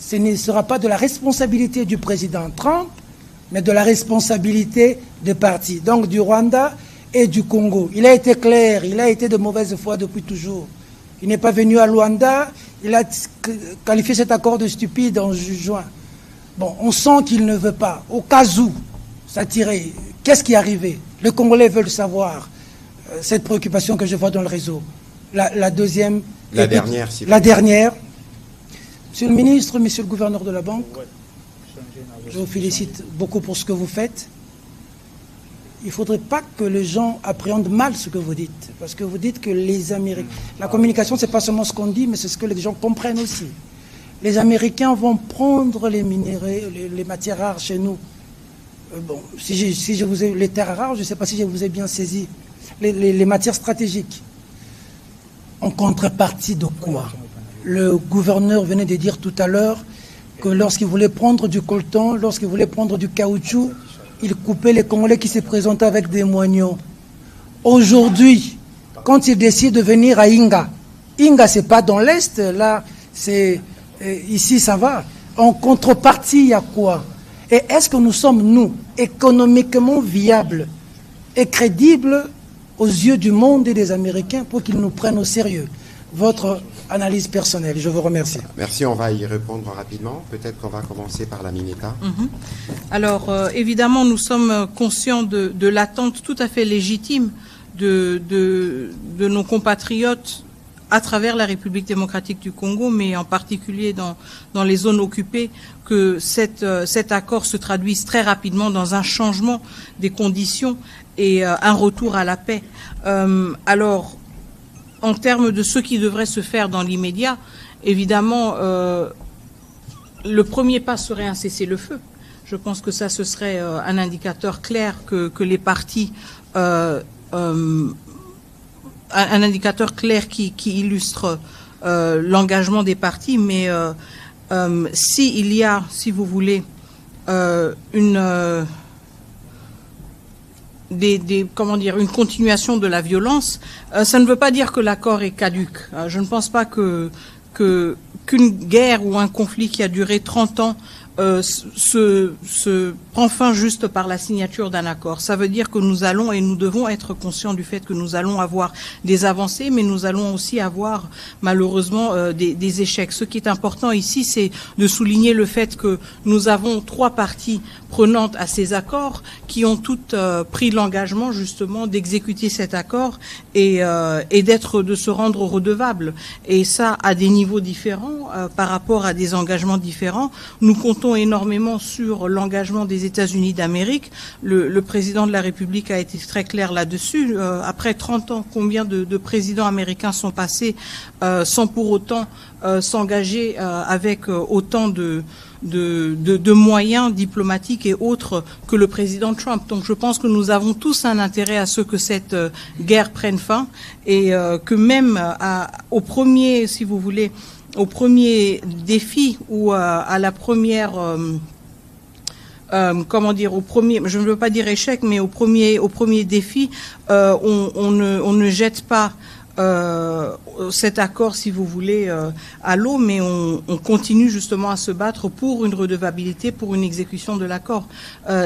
ce ne sera pas de la responsabilité du président Trump, mais de la responsabilité des partis, donc du Rwanda et du Congo. Il a été clair, il a été de mauvaise foi depuis toujours. Il n'est pas venu à Luanda, il a qualifié cet accord de stupide en juin. Bon, on sent qu'il ne veut pas. Au cas où, ça tirait. Qu'est-ce qui est arrivé? Les Congolais veulent savoir cette préoccupation que je vois dans le réseau. La deuxième... La dernière, s'il vous La plaît. dernière. Monsieur le ministre, monsieur le gouverneur de la Banque, je vous félicite beaucoup pour ce que vous faites. Il ne faudrait pas que les gens appréhendent mal ce que vous dites. Parce que vous dites que les Américains... La communication, ce n'est pas seulement ce qu'on dit, mais c'est ce que les gens comprennent aussi. Les Américains vont prendre les minéraux, les matières rares chez nous. Bon, si je vous ai... Les terres rares, je ne sais pas si je vous ai bien saisi. Les matières stratégiques. En contrepartie de quoi? Le gouverneur venait de dire tout à l'heure que lorsqu'il voulait prendre du coltan, lorsqu'il voulait prendre du caoutchouc, il coupait les Congolais qui se présentaient avec des moignons. Aujourd'hui, quand il décide de venir à Inga, Inga, c'est pas dans l'Est, là, c'est ici, ça va. En contrepartie, il y a quoi? Et est-ce que nous sommes, nous, économiquement viables et crédibles aux yeux du monde et des Américains pour qu'ils nous prennent au sérieux? Votre analyse personnelle, je vous remercie. Merci, on va y répondre rapidement. Peut-être qu'on va commencer par la Mineta. Alors, évidemment, nous sommes conscients de l'attente tout à fait légitime de nos compatriotes à travers la République démocratique du Congo, mais en particulier dans les zones occupées, que cet accord se traduise très rapidement dans un changement des conditions et un retour à la paix. Alors, en termes de ce qui devrait se faire dans l'immédiat, évidemment, le premier pas serait un cessez-le-feu. Je pense que ça, ce serait un indicateur clair que les partis, un indicateur clair qui illustre l'engagement des partis. Mais s'il y a, si vous voulez, une continuation de la violence, ça ne veut pas dire que l'accord est caduc. Je ne pense pas qu'une guerre ou un conflit qui a duré 30 ans se prend fin juste par la signature d'un accord. Ça veut dire que nous allons et nous devons être conscients du fait que nous allons avoir des avancées, mais nous allons aussi avoir malheureusement des échecs. Ce qui est important ici, c'est de souligner le fait que nous avons 3 parties prenantes à ces accords qui ont toutes pris l'engagement justement d'exécuter cet accord et de se rendre redevables. Et ça à des niveaux différents par rapport à des engagements différents. Nous comptons énormément sur l'engagement des États-Unis d'Amérique. Le président de la République a été très clair là-dessus. Après 30 ans, combien de présidents américains sont passés sans pour autant s'engager avec autant de moyens diplomatiques et autres que le président Trump. Donc je pense que nous avons tous un intérêt à ce que cette guerre prenne fin et que même au premier, si vous voulez, au premier défi ou à la première, au premier, je ne veux pas dire échec, mais au premier défi, on ne jette pas cet accord, si vous voulez, à l'eau, mais on continue justement à se battre pour une redevabilité, pour une exécution de l'accord.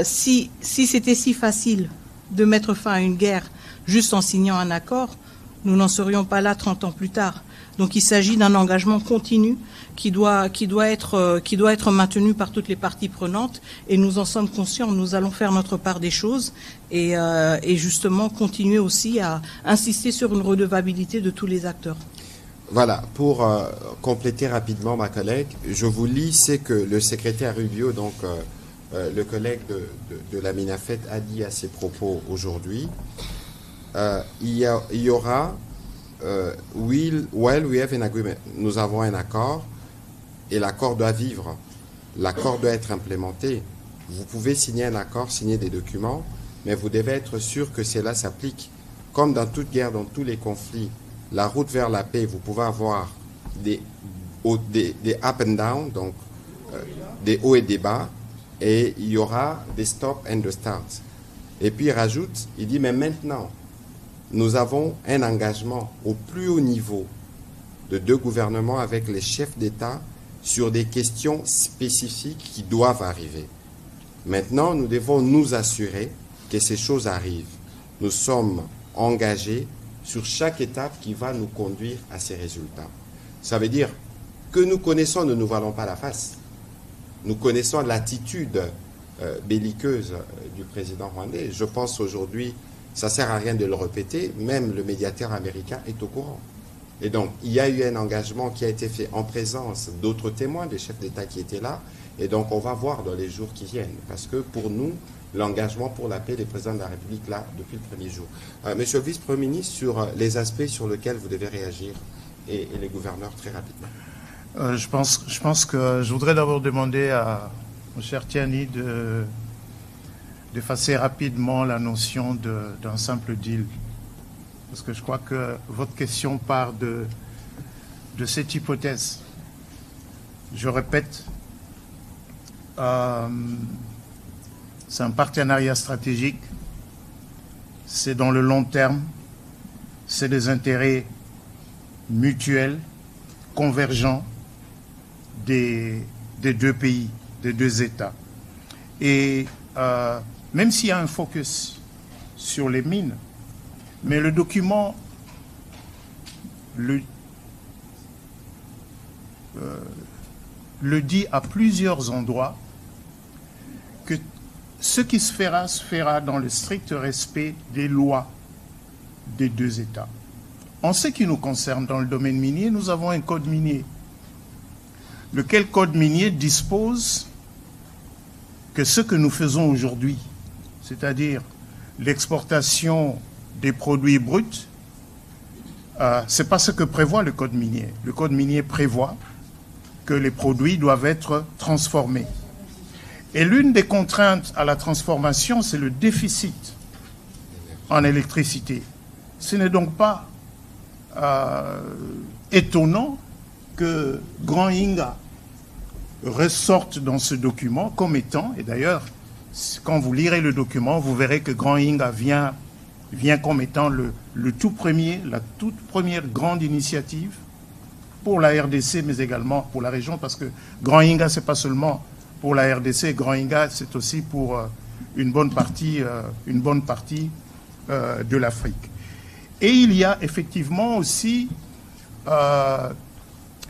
Si c'était si facile de mettre fin à une guerre juste en signant un accord, nous n'en serions pas là 30 ans plus tard. Donc il s'agit d'un engagement continu qui doit être maintenu par toutes les parties prenantes et nous en sommes conscients. Nous allons faire notre part des choses et justement continuer aussi à insister sur une redevabilité de tous les acteurs. Voilà, pour compléter rapidement ma collègue, je vous lis ce que le secrétaire Rubio, donc le collègue de la MINAFET, a dit à ses propos aujourd'hui. Il y aura we have an agreement. Nous avons un accord et l'accord doit vivre. L'accord doit être implémenté. Vous pouvez signer un accord, signer des documents, mais vous devez être sûr que cela s'applique. Comme dans toute guerre, dans tous les conflits, la route vers la paix, vous pouvez avoir des up and down, donc des hauts et des bas, et il y aura des stop and the start. Et puis il rajoute, il dit, mais maintenant, nous avons un engagement au plus haut niveau de 2 gouvernements avec les chefs d'État sur des questions spécifiques qui doivent arriver. Maintenant, nous devons nous assurer que ces choses arrivent. Nous sommes engagés sur chaque étape qui va nous conduire à ces résultats. Ça veut dire que nous connaissons, ne nous voilons pas la face. Nous connaissons l'attitude belliqueuse du président rwandais. Je pense aujourd'hui, ça ne sert à rien de le répéter, même le médiateur américain est au courant. Et donc, il y a eu un engagement qui a été fait en présence d'autres témoins, des chefs d'État qui étaient là. Et donc, on va voir dans les jours qui viennent. Parce que pour nous, l'engagement pour la paix des présidents de la République, là, depuis le premier jour. Monsieur le vice-premier ministre, sur les aspects sur lesquels vous devez réagir, et les gouverneurs, très rapidement. Je pense que je voudrais d'abord demander à mon cher Tiani d'effacer rapidement la notion d'un simple deal. Parce que je crois que votre question part de cette hypothèse. Je répète, c'est un partenariat stratégique, c'est dans le long terme, c'est des intérêts mutuels, convergents des deux pays, des deux États. Et même s'il y a un focus sur les mines, mais le document le dit à plusieurs endroits que ce qui se fera dans le strict respect des lois des deux États. En ce qui nous concerne, dans le domaine minier, nous avons un code minier. Lequel code minier dispose que ce que nous faisons aujourd'hui, c'est-à-dire l'exportation des produits bruts, ce n'est pas ce que prévoit le code minier. Le code minier prévoit que les produits doivent être transformés. Et l'une des contraintes à la transformation, c'est le déficit en électricité. Ce n'est donc pas étonnant que Grand Inga ressorte dans ce document comme étant, et d'ailleurs, quand vous lirez le document, vous verrez que Grand Inga vient comme étant la toute première grande initiative pour la RDC, mais également pour la région, parce que Grand Inga, ce n'est pas seulement pour la RDC, Grand Inga, c'est aussi pour une bonne partie de l'Afrique. Et il y a effectivement aussi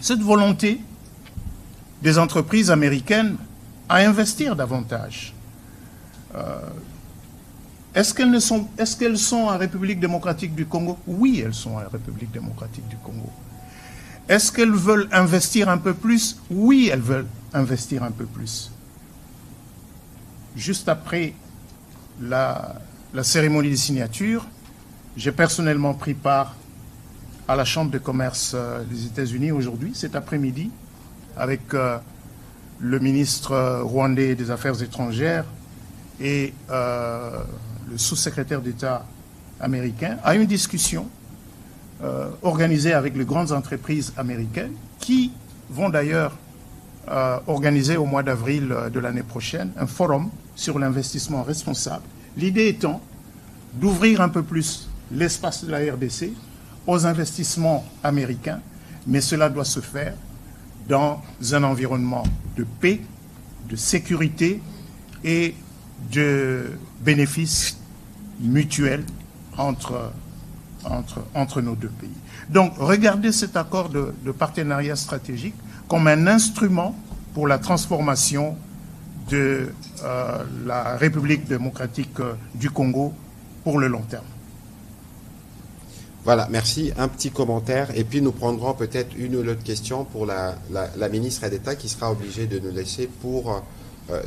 cette volonté des entreprises américaines à investir davantage. Est-ce qu'elles sont en République démocratique du Congo? Oui, elles sont en République démocratique du Congo. Est-ce qu'elles veulent investir un peu plus? Oui, elles veulent investir un peu plus. Juste après la cérémonie de signature, j'ai personnellement pris part à la Chambre de commerce des États-Unis aujourd'hui, cet après-midi, avec le ministre rwandais des Affaires étrangères et le sous-secrétaire d'État américain, à une discussion organisée avec les grandes entreprises américaines qui vont d'ailleurs organiser au mois d'avril de l'année prochaine un forum sur l'investissement responsable. L'idée étant d'ouvrir un peu plus l'espace de la RDC aux investissements américains, mais cela doit se faire dans un environnement de paix, de sécurité et de bénéfices mutuels entre nos deux pays. Donc, regardez cet accord de partenariat stratégique comme un instrument pour la transformation de la République démocratique du Congo pour le long terme. Voilà, merci. Un petit commentaire et puis nous prendrons peut-être une ou l'autre question pour la ministre d'État qui sera obligée de nous laisser pour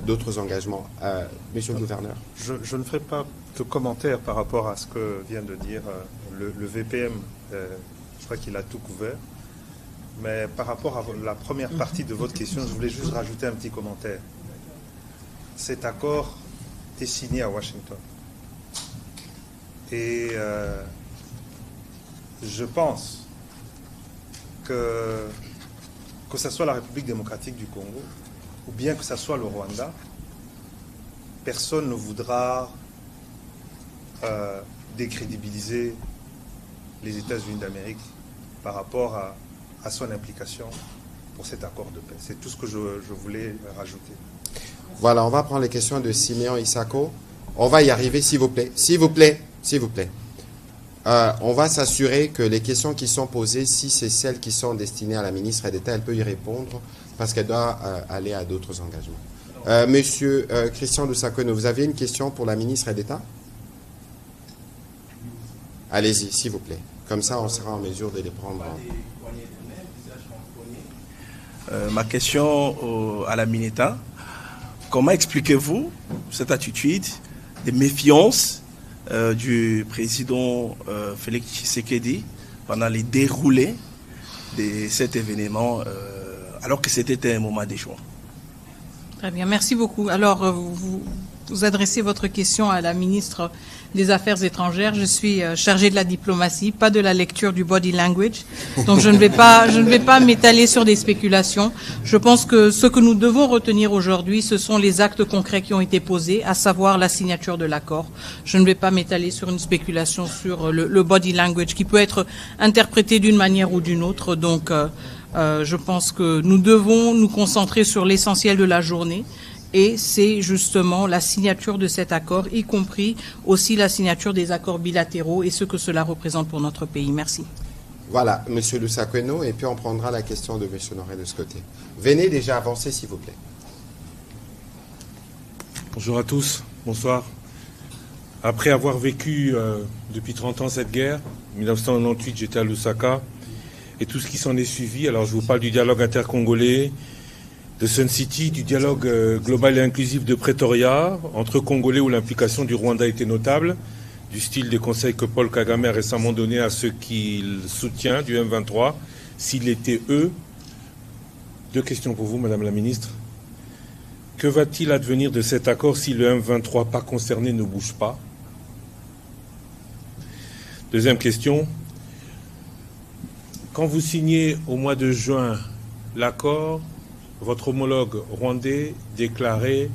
d'autres engagements. Monsieur le gouverneur. Je ne ferai pas de commentaire par rapport à ce que vient de dire le VPM. Je crois qu'il a tout couvert. Mais par rapport à la première partie de votre question, je voulais juste rajouter un petit commentaire. Cet accord est signé à Washington. Et je pense que ce soit la République démocratique du Congo ou bien que ce soit le Rwanda, personne ne voudra décrédibiliser les États-Unis d'Amérique par rapport à son implication cet accord de paix. C'est tout ce que je voulais rajouter. Voilà, on va prendre les questions de Siméon Isako. On va y arriver, s'il vous plaît. S'il vous plaît, s'il vous plaît. On va s'assurer que les questions qui sont posées, si c'est celles qui sont destinées à la ministre d'État, elle peut y répondre parce qu'elle doit aller à d'autres engagements. Monsieur Christian Lusakeno, vous avez une question pour la ministre d'État? Allez-y, s'il vous plaît. Comme ça, on sera en mesure de les prendre. Ma question à la Mineta, comment expliquez-vous cette attitude de méfiance du président Félix Tshisekedi pendant les déroulés de cet événement alors que c'était un moment d'échange? Très bien, merci beaucoup. Alors, vous adressez votre question à la ministre des Affaires étrangères. Je suis chargée de la diplomatie, pas de la lecture du body language. Donc, je ne vais pas m'étaler sur des spéculations. Je pense que ce que nous devons retenir aujourd'hui, ce sont les actes concrets qui ont été posés, à savoir la signature de l'accord. Je ne vais pas m'étaler sur une spéculation sur le body language qui peut être interprété d'une manière ou d'une autre. Donc, je pense que nous devons nous concentrer sur l'essentiel de la journée. Et c'est justement la signature de cet accord, y compris aussi la signature des accords bilatéraux et ce que cela représente pour notre pays. Merci. Voilà, Monsieur Lusakeno, et puis on prendra la question de Monsieur Noré de ce côté. Venez déjà avancer, s'il vous plaît. Bonjour à tous, bonsoir. Après avoir vécu depuis 30 ans cette guerre, en 1998 j'étais à Lusaka, et tout ce qui s'en est suivi, alors je vous parle du dialogue intercongolais, de Sun City, du dialogue global et inclusif de Pretoria, entre Congolais où l'implication du Rwanda était notable, du style des conseils que Paul Kagame a récemment donné à ceux qu'il soutient, du M23, s'il était eux. Deux questions pour vous, Madame la Ministre. Que va-t-il advenir de cet accord si le M23 pas concerné ne bouge pas? Deuxième question. Quand vous signez au mois de juin l'accord, votre homologue rwandais déclarait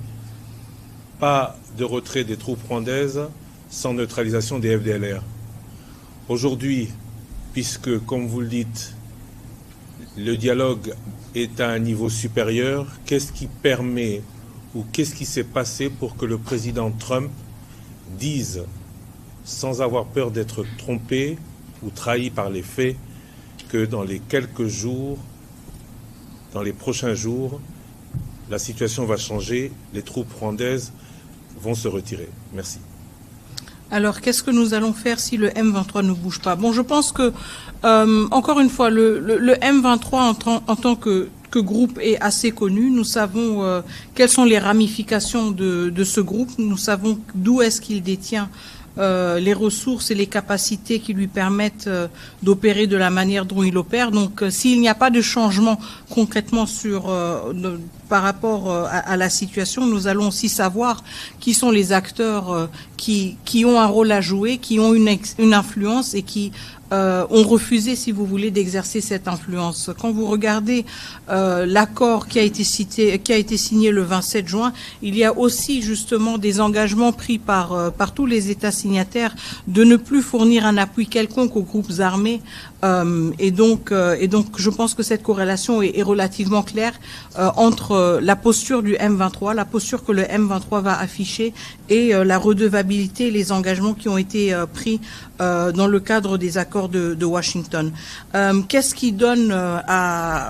pas de retrait des troupes rwandaises sans neutralisation des FDLR. Aujourd'hui, puisque, comme vous le dites, le dialogue est à un niveau supérieur, qu'est-ce qui permet ou qu'est-ce qui s'est passé pour que le président Trump dise, sans avoir peur d'être trompé ou trahi par les faits, que dans les quelques jours, dans les prochains jours, la situation va changer, les troupes rwandaises vont se retirer. Merci. Alors, qu'est-ce que nous allons faire si le M23 ne bouge pas? Bon, je pense que, encore une fois, le M23 en tant que groupe est assez connu. Nous savons quelles sont les ramifications de ce groupe. Nous savons d'où est-ce qu'il détient les ressources et les capacités qui lui permettent d'opérer de la manière dont il opère. Donc, s'il n'y a pas de changement concrètement par rapport à la situation, nous allons aussi savoir qui sont les acteurs qui ont un rôle à jouer, qui ont une influence et qui ont refusé, si vous voulez, d'exercer cette influence. Quand vous regardez l'accord qui a été signé le 27 juin, il y a aussi justement des engagements pris par tous les États signataires de ne plus fournir un appui quelconque aux groupes armés. Et donc, je pense que cette corrélation est relativement claire entre la posture du M23, la posture que le M23 va afficher et la redevabilité, les engagements qui ont été pris dans le cadre des accords de Washington. Qu'est-ce qui donne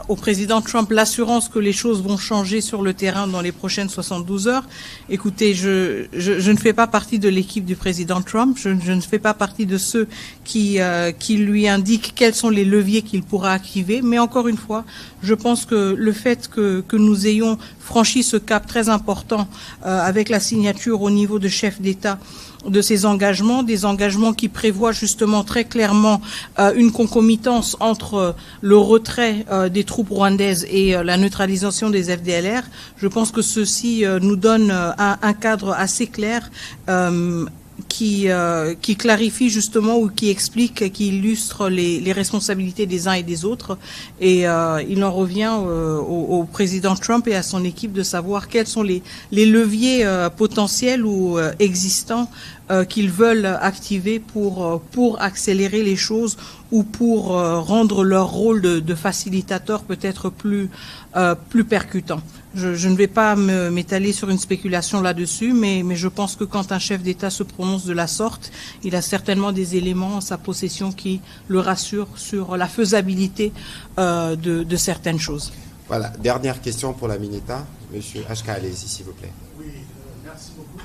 au président Trump l'assurance que les choses vont changer sur le terrain dans les prochaines 72 heures? Écoutez, je ne fais pas partie de l'équipe du président Trump, je ne fais pas partie de ceux qui lui indiquent quels sont les leviers qu'il pourra activer, mais encore une fois, je pense que le fait que nous ayons franchi ce cap très important avec la signature au niveau de chef d'État de ces engagements, des engagements qui prévoient justement très clairement une concomitance entre le retrait des troupes rwandaises et la neutralisation des FDLR. Je pense que ceci nous donne un cadre assez clair qui clarifie justement ou qui explique, qui illustre les responsabilités des uns et des autres. Et il en revient au président Trump et à son équipe de savoir quels sont les leviers potentiels ou existants qu'ils veulent activer pour accélérer les choses ou pour rendre leur rôle de facilitateur peut-être plus percutant. Je ne vais pas m'étaler sur une spéculation là-dessus, mais je pense que quand un chef d'État se prononce de la sorte, il a certainement des éléments en sa possession qui le rassurent sur la faisabilité de certaines choses. Voilà, dernière question pour la Mineta. Monsieur Ashka, allez-y, s'il vous plaît. Oui, merci beaucoup.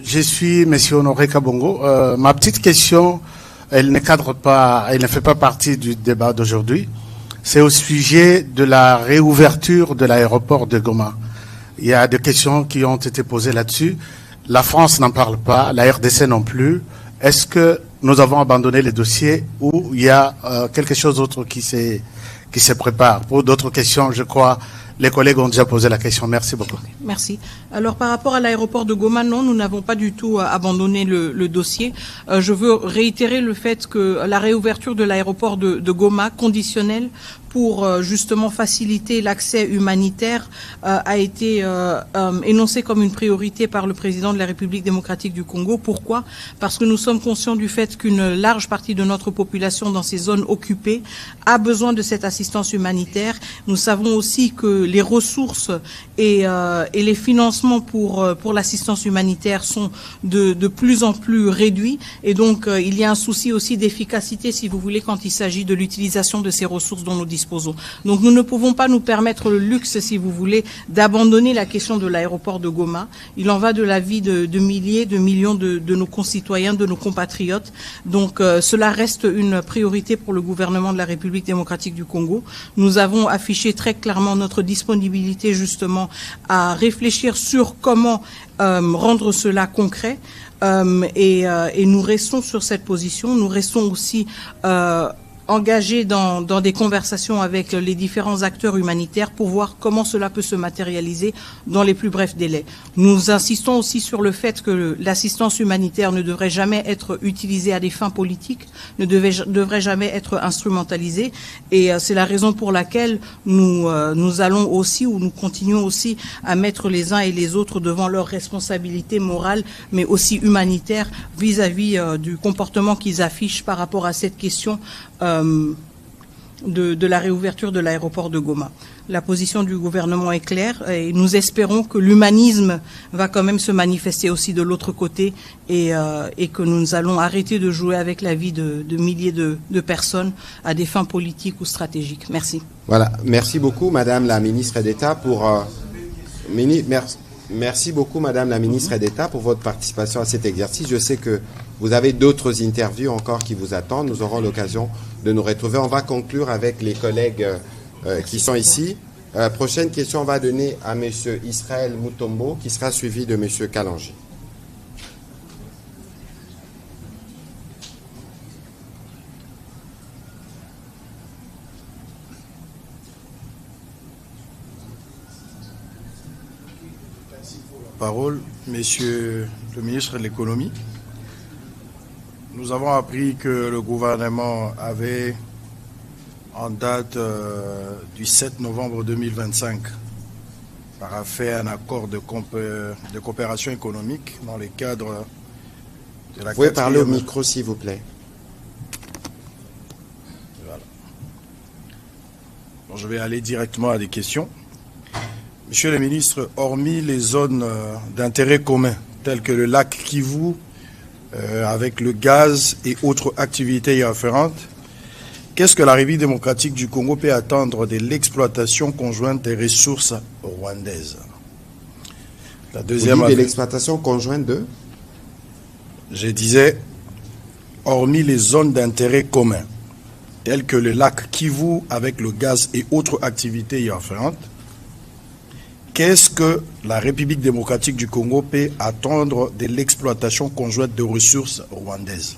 Je suis Monsieur Honoré Kabongo. Ma petite question, elle ne cadre pas, elle ne fait pas partie du débat d'aujourd'hui. C'est au sujet de la réouverture de l'aéroport de Goma. Il y a des questions qui ont été posées là-dessus. La France n'en parle pas, la RDC non plus. Est-ce que nous avons abandonné les dossiers ou il y a quelque chose d'autre qui se prépare? Pour d'autres questions, je crois, les collègues ont déjà posé la question. Merci beaucoup. Merci. Alors, par rapport à l'aéroport de Goma, non, nous n'avons pas du tout abandonné le dossier. Je veux réitérer le fait que la réouverture de l'aéroport de Goma, conditionnelle pour justement faciliter l'accès humanitaire, a été énoncé comme une priorité par le président de la République démocratique du Congo. Pourquoi? Parce que nous sommes conscients du fait qu'une large partie de notre population dans ces zones occupées a besoin de cette assistance humanitaire. Nous savons aussi que les ressources et les financements pour l'assistance humanitaire sont de plus en plus réduits. Et donc, il y a un souci aussi d'efficacité, si vous voulez, quand il s'agit de l'utilisation de ces ressources dont nous disposons. Donc, nous ne pouvons pas nous permettre le luxe, si vous voulez, d'abandonner la question de l'aéroport de Goma. Il en va de la vie de milliers, de millions de nos concitoyens, de nos compatriotes. Donc, cela reste une priorité pour le gouvernement de la République démocratique du Congo. Nous avons affiché très clairement notre disponibilité, justement, à réfléchir sur comment rendre cela concret. Et nous restons sur cette position. Nous restons aussi engagés dans des conversations avec les différents acteurs humanitaires pour voir comment cela peut se matérialiser dans les plus brefs délais. Nous insistons aussi sur le fait que l'assistance humanitaire ne devrait jamais être utilisée à des fins politiques, ne devrait jamais être instrumentalisée, et c'est la raison pour laquelle nous allons aussi, ou nous continuons aussi à mettre les uns et les autres devant leurs responsabilités morales, mais aussi humanitaires vis-à-vis du comportement qu'ils affichent par rapport à cette question de la réouverture de l'aéroport de Goma. La position du gouvernement est claire et nous espérons que l'humanisme va quand même se manifester aussi de l'autre côté et que nous allons arrêter de jouer avec la vie de milliers de personnes à des fins politiques ou stratégiques. Merci. Voilà. Merci beaucoup, Madame la ministre d'État, Merci beaucoup, Madame la ministre d'État, pour votre participation à cet exercice. Je sais que vous avez d'autres interviews encore qui vous attendent. Nous aurons l'occasion de nous retrouver. On va conclure avec les collègues qui sont ici. Prochaine question, on va donner à Monsieur Israël Mutombo, qui sera suivi de Monsieur Kalanji. Parole, Monsieur le ministre de l'économie. Nous avons appris que le gouvernement avait, en date du 7 novembre 2025, fait un accord de coopération économique dans le cadre de la... Vous pouvez parler au micro, s'il vous plaît. Voilà. Bon, je vais aller directement à des questions. Monsieur le ministre, hormis les zones d'intérêt commun, telles que le lac Kivu, avec le gaz et autres activités y afférentes, qu'est-ce que la République démocratique du Congo peut attendre de l'exploitation conjointe des ressources rwandaises? La deuxième... Vous dites de l'exploitation conjointe de? Je disais, hormis les zones d'intérêt commun, telles que le lac Kivu, avec le gaz et autres activités y afférentes, qu'est-ce que la République démocratique du Congo peut attendre de l'exploitation conjointe de ressources rwandaises?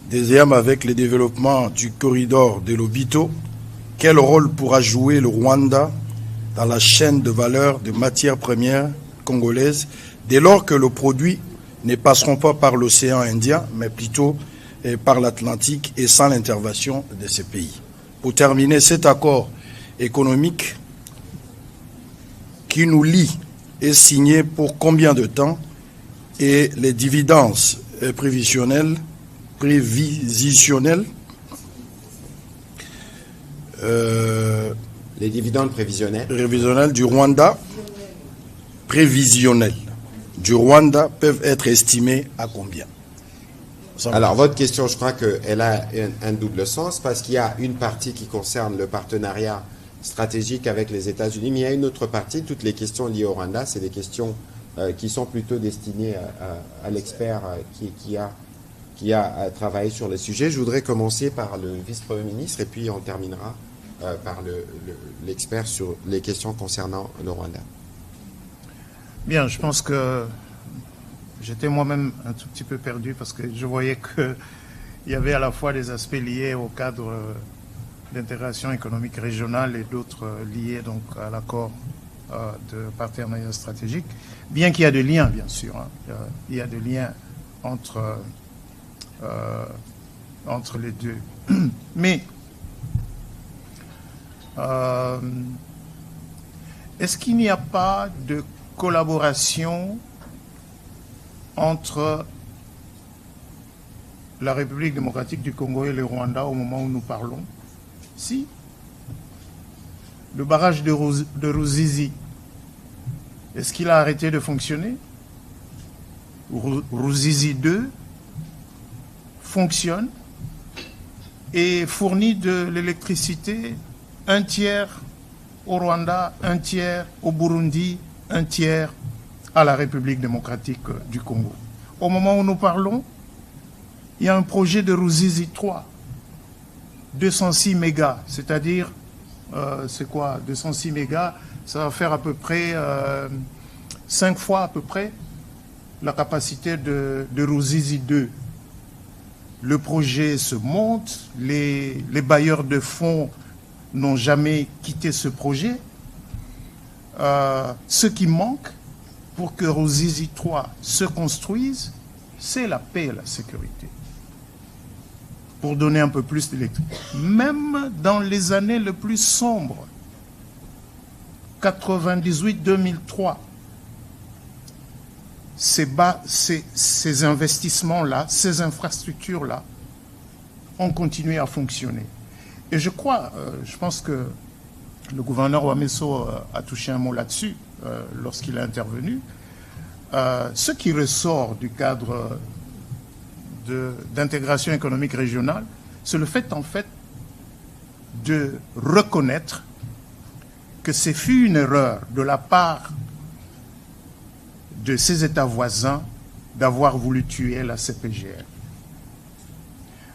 Deuxième, avec le développement du corridor de Lobito, quel rôle pourra jouer le Rwanda dans la chaîne de valeur de matières premières congolaises dès lors que le produit ne passeront pas par l'océan Indien, mais plutôt par l'Atlantique et sans l'intervention de ces pays? Pour terminer, cet accord économique qui nous lie est signé pour combien de temps et les dividendes prévisionnels les dividendes prévisionnels du Rwanda peuvent être estimés à combien? Alors, votre question, je crois qu'elle a un double sens, parce qu'il y a une partie qui concerne le partenariat stratégique avec les États-Unis, mais il y a une autre partie, toutes les questions liées au Rwanda, c'est des questions qui sont plutôt destinées à l'expert qui a travaillé sur le sujet. Je voudrais commencer par le vice-premier ministre, et puis on terminera par l'expert sur les questions concernant le Rwanda. Bien, je pense que j'étais moi-même un tout petit peu perdu parce que je voyais qu'il y avait à la fois des aspects liés au cadre d'intégration économique régionale et d'autres liés donc à l'accord de partenariat stratégique, bien qu'il y a des liens, bien sûr. Hein. Il y a des liens entre les deux. Mais est-ce qu'il n'y a pas de collaboration entre la République démocratique du Congo et le Rwanda au moment où nous parlons? Si. Le barrage de Ruzizi, est-ce qu'il a arrêté de fonctionner? Ruzizi 2 fonctionne et fournit de l'électricité, un tiers au Rwanda, un tiers au Burundi, un tiers à la République démocratique du Congo. Au moment où nous parlons, il y a un projet de Ruzizi 3, 206 mégas, c'est-à-dire, c'est quoi 206 mégas, ça va faire à peu près 5 fois à peu près la capacité de Ruzizi 2. Le projet se monte, les bailleurs de fonds n'ont jamais quitté ce projet. Ce qui manque pour que Ruzizi 3 se construise, c'est la paix et la sécurité. Pour donner un peu plus d'électricité. Même dans les années les plus sombres, 98-2003, ces investissements-là, ces infrastructures-là, ont continué à fonctionner. Et je crois, je pense que le gouverneur Wameso a touché un mot là-dessus lorsqu'il est intervenu. Ce qui ressort du cadre d'intégration économique régionale, c'est le fait, en fait, de reconnaître que ce fut une erreur de la part de ces États voisins d'avoir voulu tuer la CPGL.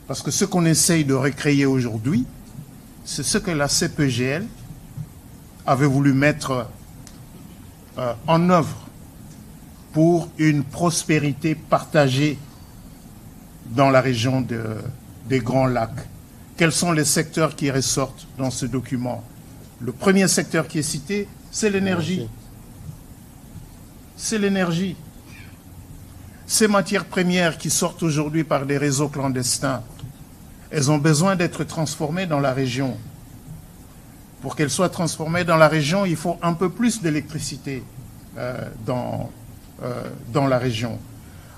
Parce que ce qu'on essaye de recréer aujourd'hui, c'est ce que la CPGL avait voulu mettre en œuvre pour une prospérité partagée dans la région des Grands Lacs. Quels sont les secteurs qui ressortent dans ce document? Le premier secteur qui est cité, c'est l'énergie. C'est l'énergie. Ces matières premières qui sortent aujourd'hui par des réseaux clandestins, elles ont besoin d'être transformées dans la région. Pour qu'elles soient transformées dans la région, il faut un peu plus d'électricité dans la région.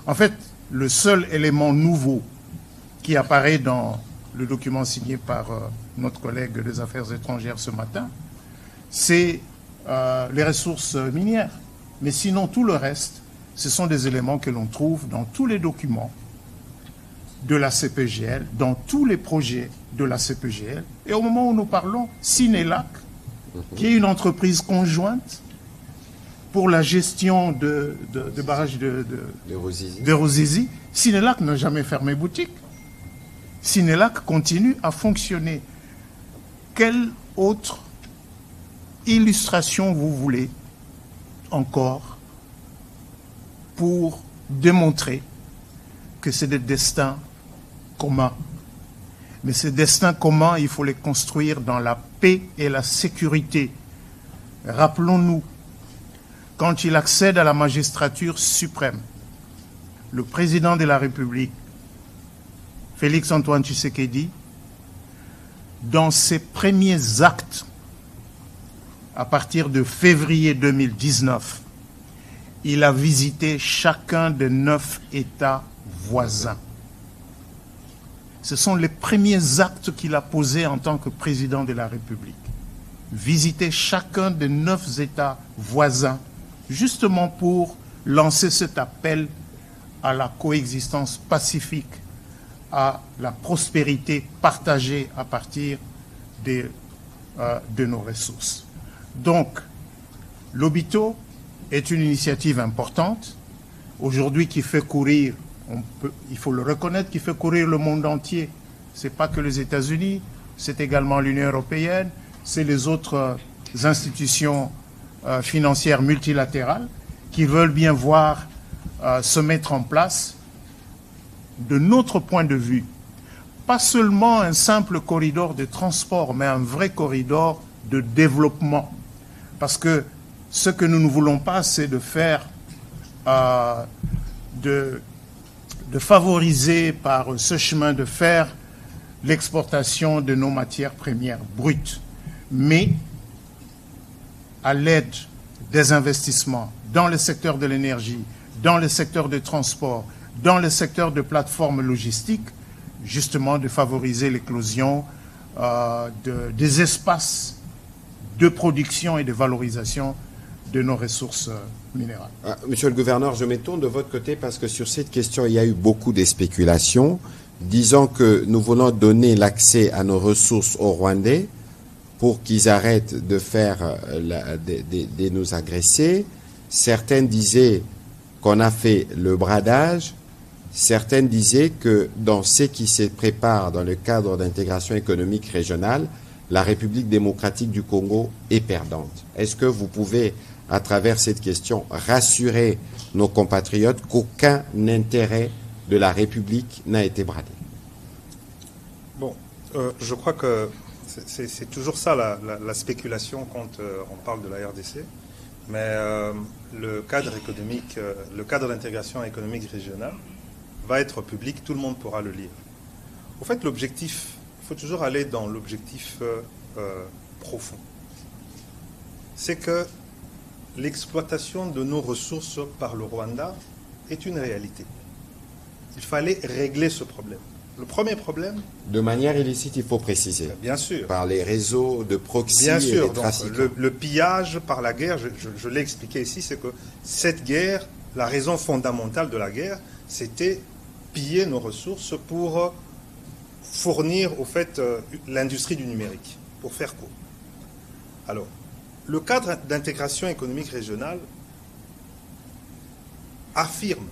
En fait, le seul élément nouveau qui apparaît dans le document signé par notre collègue des Affaires étrangères ce matin, c'est les ressources minières. Mais sinon, tout le reste, ce sont des éléments que l'on trouve dans tous les documents de la CPGL, dans tous les projets de la CPGL. Et au moment où nous parlons, Sinelac, qui est une entreprise conjointe pour la gestion de barrages de Ruzizi, Sinelac n'a jamais fermé boutique. Sinelac continue à fonctionner. Quelle autre illustration vous voulez encore pour démontrer que c'est des destins communs? Mais ces destins communs, il faut les construire dans la paix et la sécurité. Rappelons-nous, quand il accède à la magistrature suprême, le président de la République, Félix-Antoine Tshisekedi, dans ses premiers actes, à partir de février 2019, il a visité chacun des 9 États voisins. Ce sont les premiers actes qu'il a posés en tant que président de la République. Visiter chacun des 9 États voisins, justement pour lancer cet appel à la coexistence pacifique, à la prospérité partagée à partir de nos ressources. Donc, l'Obito est une initiative importante, aujourd'hui qui fait courir, il faut le reconnaître, qui fait courir le monde entier. Ce n'est pas que les États-Unis, c'est également l'Union européenne, c'est les autres institutions financières multilatérales qui veulent bien voir se mettre en place, de notre point de vue, pas seulement un simple corridor de transport, mais un vrai corridor de développement. Parce que ce que nous ne voulons pas, c'est de faire, de favoriser par ce chemin de fer l'exportation de nos matières premières brutes, mais à l'aide des investissements dans le secteur de l'énergie, dans le secteur des transports, dans le secteur de plateformes logistiques, justement de favoriser l'éclosion des espaces de production et de valorisation de nos ressources minérales. Monsieur le gouverneur, je me tourne de votre côté parce que sur cette question, il y a eu beaucoup de spéculations, disant que nous voulons donner l'accès à nos ressources aux Rwandais pour qu'ils arrêtent de faire de nous agresser. Certains disaient qu'on a fait le bradage. Certains disaient que dans ce qui se prépare dans le cadre d'intégration économique régionale, la République démocratique du Congo est perdante. Est-ce que vous pouvez, à travers cette question, rassurer nos compatriotes qu'aucun intérêt de la République n'a été bradé? Bon, je crois que c'est toujours ça la spéculation quand on parle de la RDC. Mais le cadre économique, le cadre d'intégration économique régionale va être public, tout le monde pourra le lire. Au fait, l'objectif, il faut toujours aller dans l'objectif profond. C'est que l'exploitation de nos ressources par le Rwanda est une réalité. Il fallait régler ce problème. Le premier problème... De manière illicite, il faut préciser. Bien sûr. Par les réseaux de proxy bien et sûr, les trafiquants. Le pillage par la guerre, je l'ai expliqué ici, c'est que cette guerre, la raison fondamentale de la guerre, c'était piller nos ressources pour fournir, au fait, l'industrie du numérique, pour faire court. Alors, le cadre d'intégration économique régionale affirme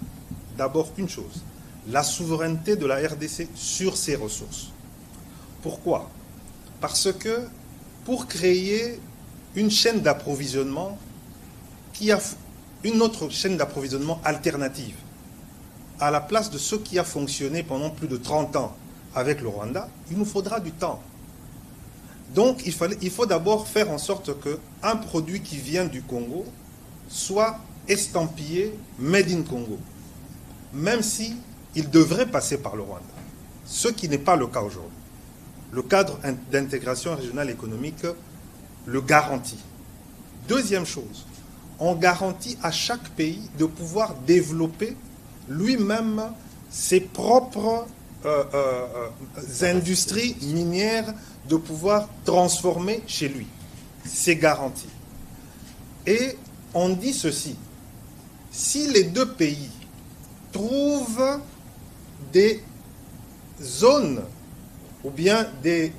d'abord une chose, la souveraineté de la RDC sur ses ressources. Pourquoi? Parce que pour créer une chaîne d'approvisionnement qui a une autre chaîne d'approvisionnement alternative à la place de ce qui a fonctionné pendant plus de 30 ans avec le Rwanda, il nous faudra du temps. Donc il faut d'abord faire en sorte qu'un produit qui vient du Congo soit estampillé Made in Congo, même si il devrait passer par le Rwanda, ce qui n'est pas le cas aujourd'hui. Le cadre d'intégration régionale économique le garantit. Deuxième chose, on garantit à chaque pays de pouvoir développer lui-même ses propres industries minières, de pouvoir transformer chez lui. C'est garanti. Et on dit ceci, si les deux pays trouvent des zones ou bien des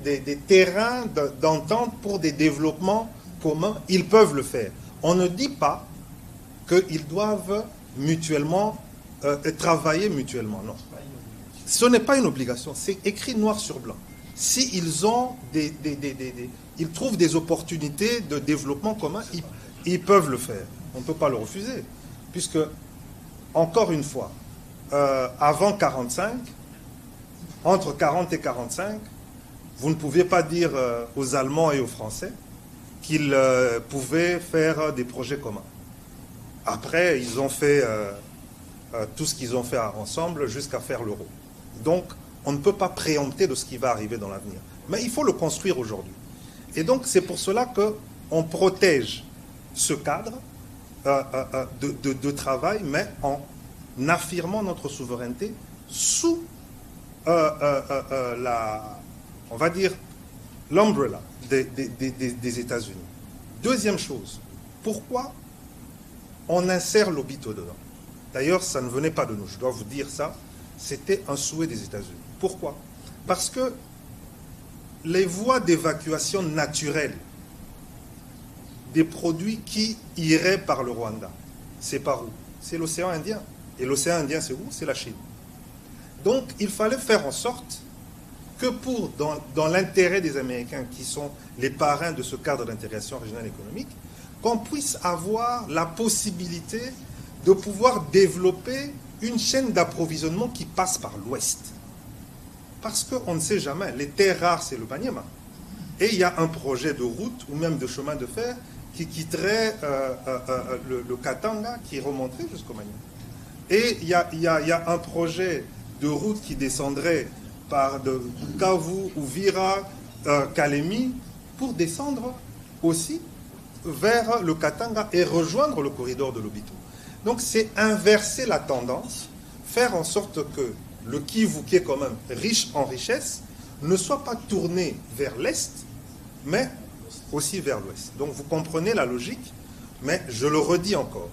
terrains d'entente pour des développements communs, ils peuvent le faire. On ne dit pas qu'ils doivent mutuellement travailler mutuellement, non. Ce n'est pas une obligation, c'est écrit noir sur blanc. S'ils ont ils trouvent des opportunités de développement commun, ils peuvent le faire. On ne peut pas le refuser. Puisque, encore une fois, avant 45, entre 40 et 45, vous ne pouviez pas dire aux Allemands et aux Français qu'ils pouvaient faire des projets communs. Après, ils ont fait tout ce qu'ils ont fait ensemble jusqu'à faire l'euro. Donc, on ne peut pas préempter de ce qui va arriver dans l'avenir. Mais il faut le construire aujourd'hui. Et donc, c'est pour cela qu'on protège ce cadre de travail, mais en affirmant notre souveraineté sous on va dire, l'umbrella des États-Unis. Deuxième chose, pourquoi on insère l'Obito dedans? D'ailleurs, ça ne venait pas de nous, je dois vous dire ça, c'était un souhait des États-Unis. Pourquoi? Parce que les voies d'évacuation naturelles des produits qui iraient par le Rwanda, c'est par où? C'est l'océan Indien. Et l'océan Indien, c'est où? C'est la Chine. Donc, il fallait faire en sorte que dans l'intérêt des Américains, qui sont les parrains de ce cadre d'intégration régionale économique, qu'on puisse avoir la possibilité de pouvoir développer une chaîne d'approvisionnement qui passe par l'Ouest. Parce qu'on ne sait jamais, les terres rares, c'est le Maniema. Et il y a un projet de route ou même de chemin de fer qui quitterait le Katanga, qui remonterait jusqu'au Maniema. Et il y a un projet de route qui descendrait par de Bukavu, Uvira, Kalemi, pour descendre aussi vers le Katanga et rejoindre le corridor de l'Obito. Donc c'est inverser la tendance, faire en sorte que le Kivu, qui est quand même riche en richesse, ne soit pas tourné vers l'Est, mais aussi vers l'Ouest. Donc vous comprenez la logique, mais je le redis encore.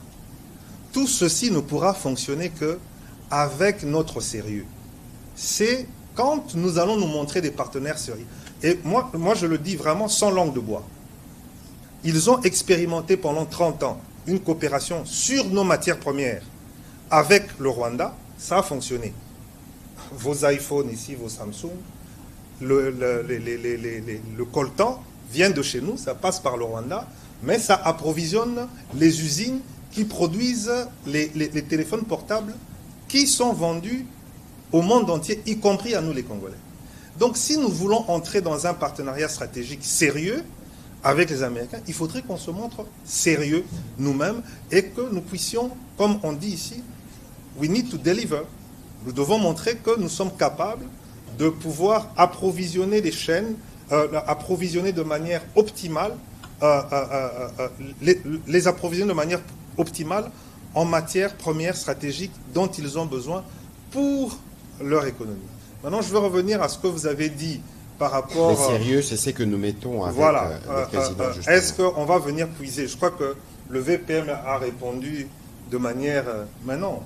Tout ceci ne pourra fonctionner qu'avec notre sérieux. C'est quand nous allons nous montrer des partenaires sérieux. Et moi, je le dis vraiment sans langue de bois. Ils ont expérimenté pendant 30 ans une coopération sur nos matières premières avec le Rwanda. Ça a fonctionné. Vos iPhones ici, vos Samsung, le coltan vient de chez nous, ça passe par le Rwanda, mais ça approvisionne les usines qui produisent les téléphones portables qui sont vendus au monde entier, y compris à nous les Congolais. Donc si nous voulons entrer dans un partenariat stratégique sérieux avec les Américains, il faudrait qu'on se montre sérieux nous-mêmes et que nous puissions, comme on dit ici, we need to deliver. Nous devons montrer que nous sommes capables de pouvoir approvisionner les chaînes, approvisionner de manière optimale, les approvisionner de manière optimale en matières premières stratégiques dont ils ont besoin pour leur économie. Maintenant, je veux revenir à ce que vous avez dit par rapport... Le sérieux, c'est ce que nous mettons avec le président. Est-ce qu'on va venir puiser? Je crois que le VPM a répondu de manière... mais non,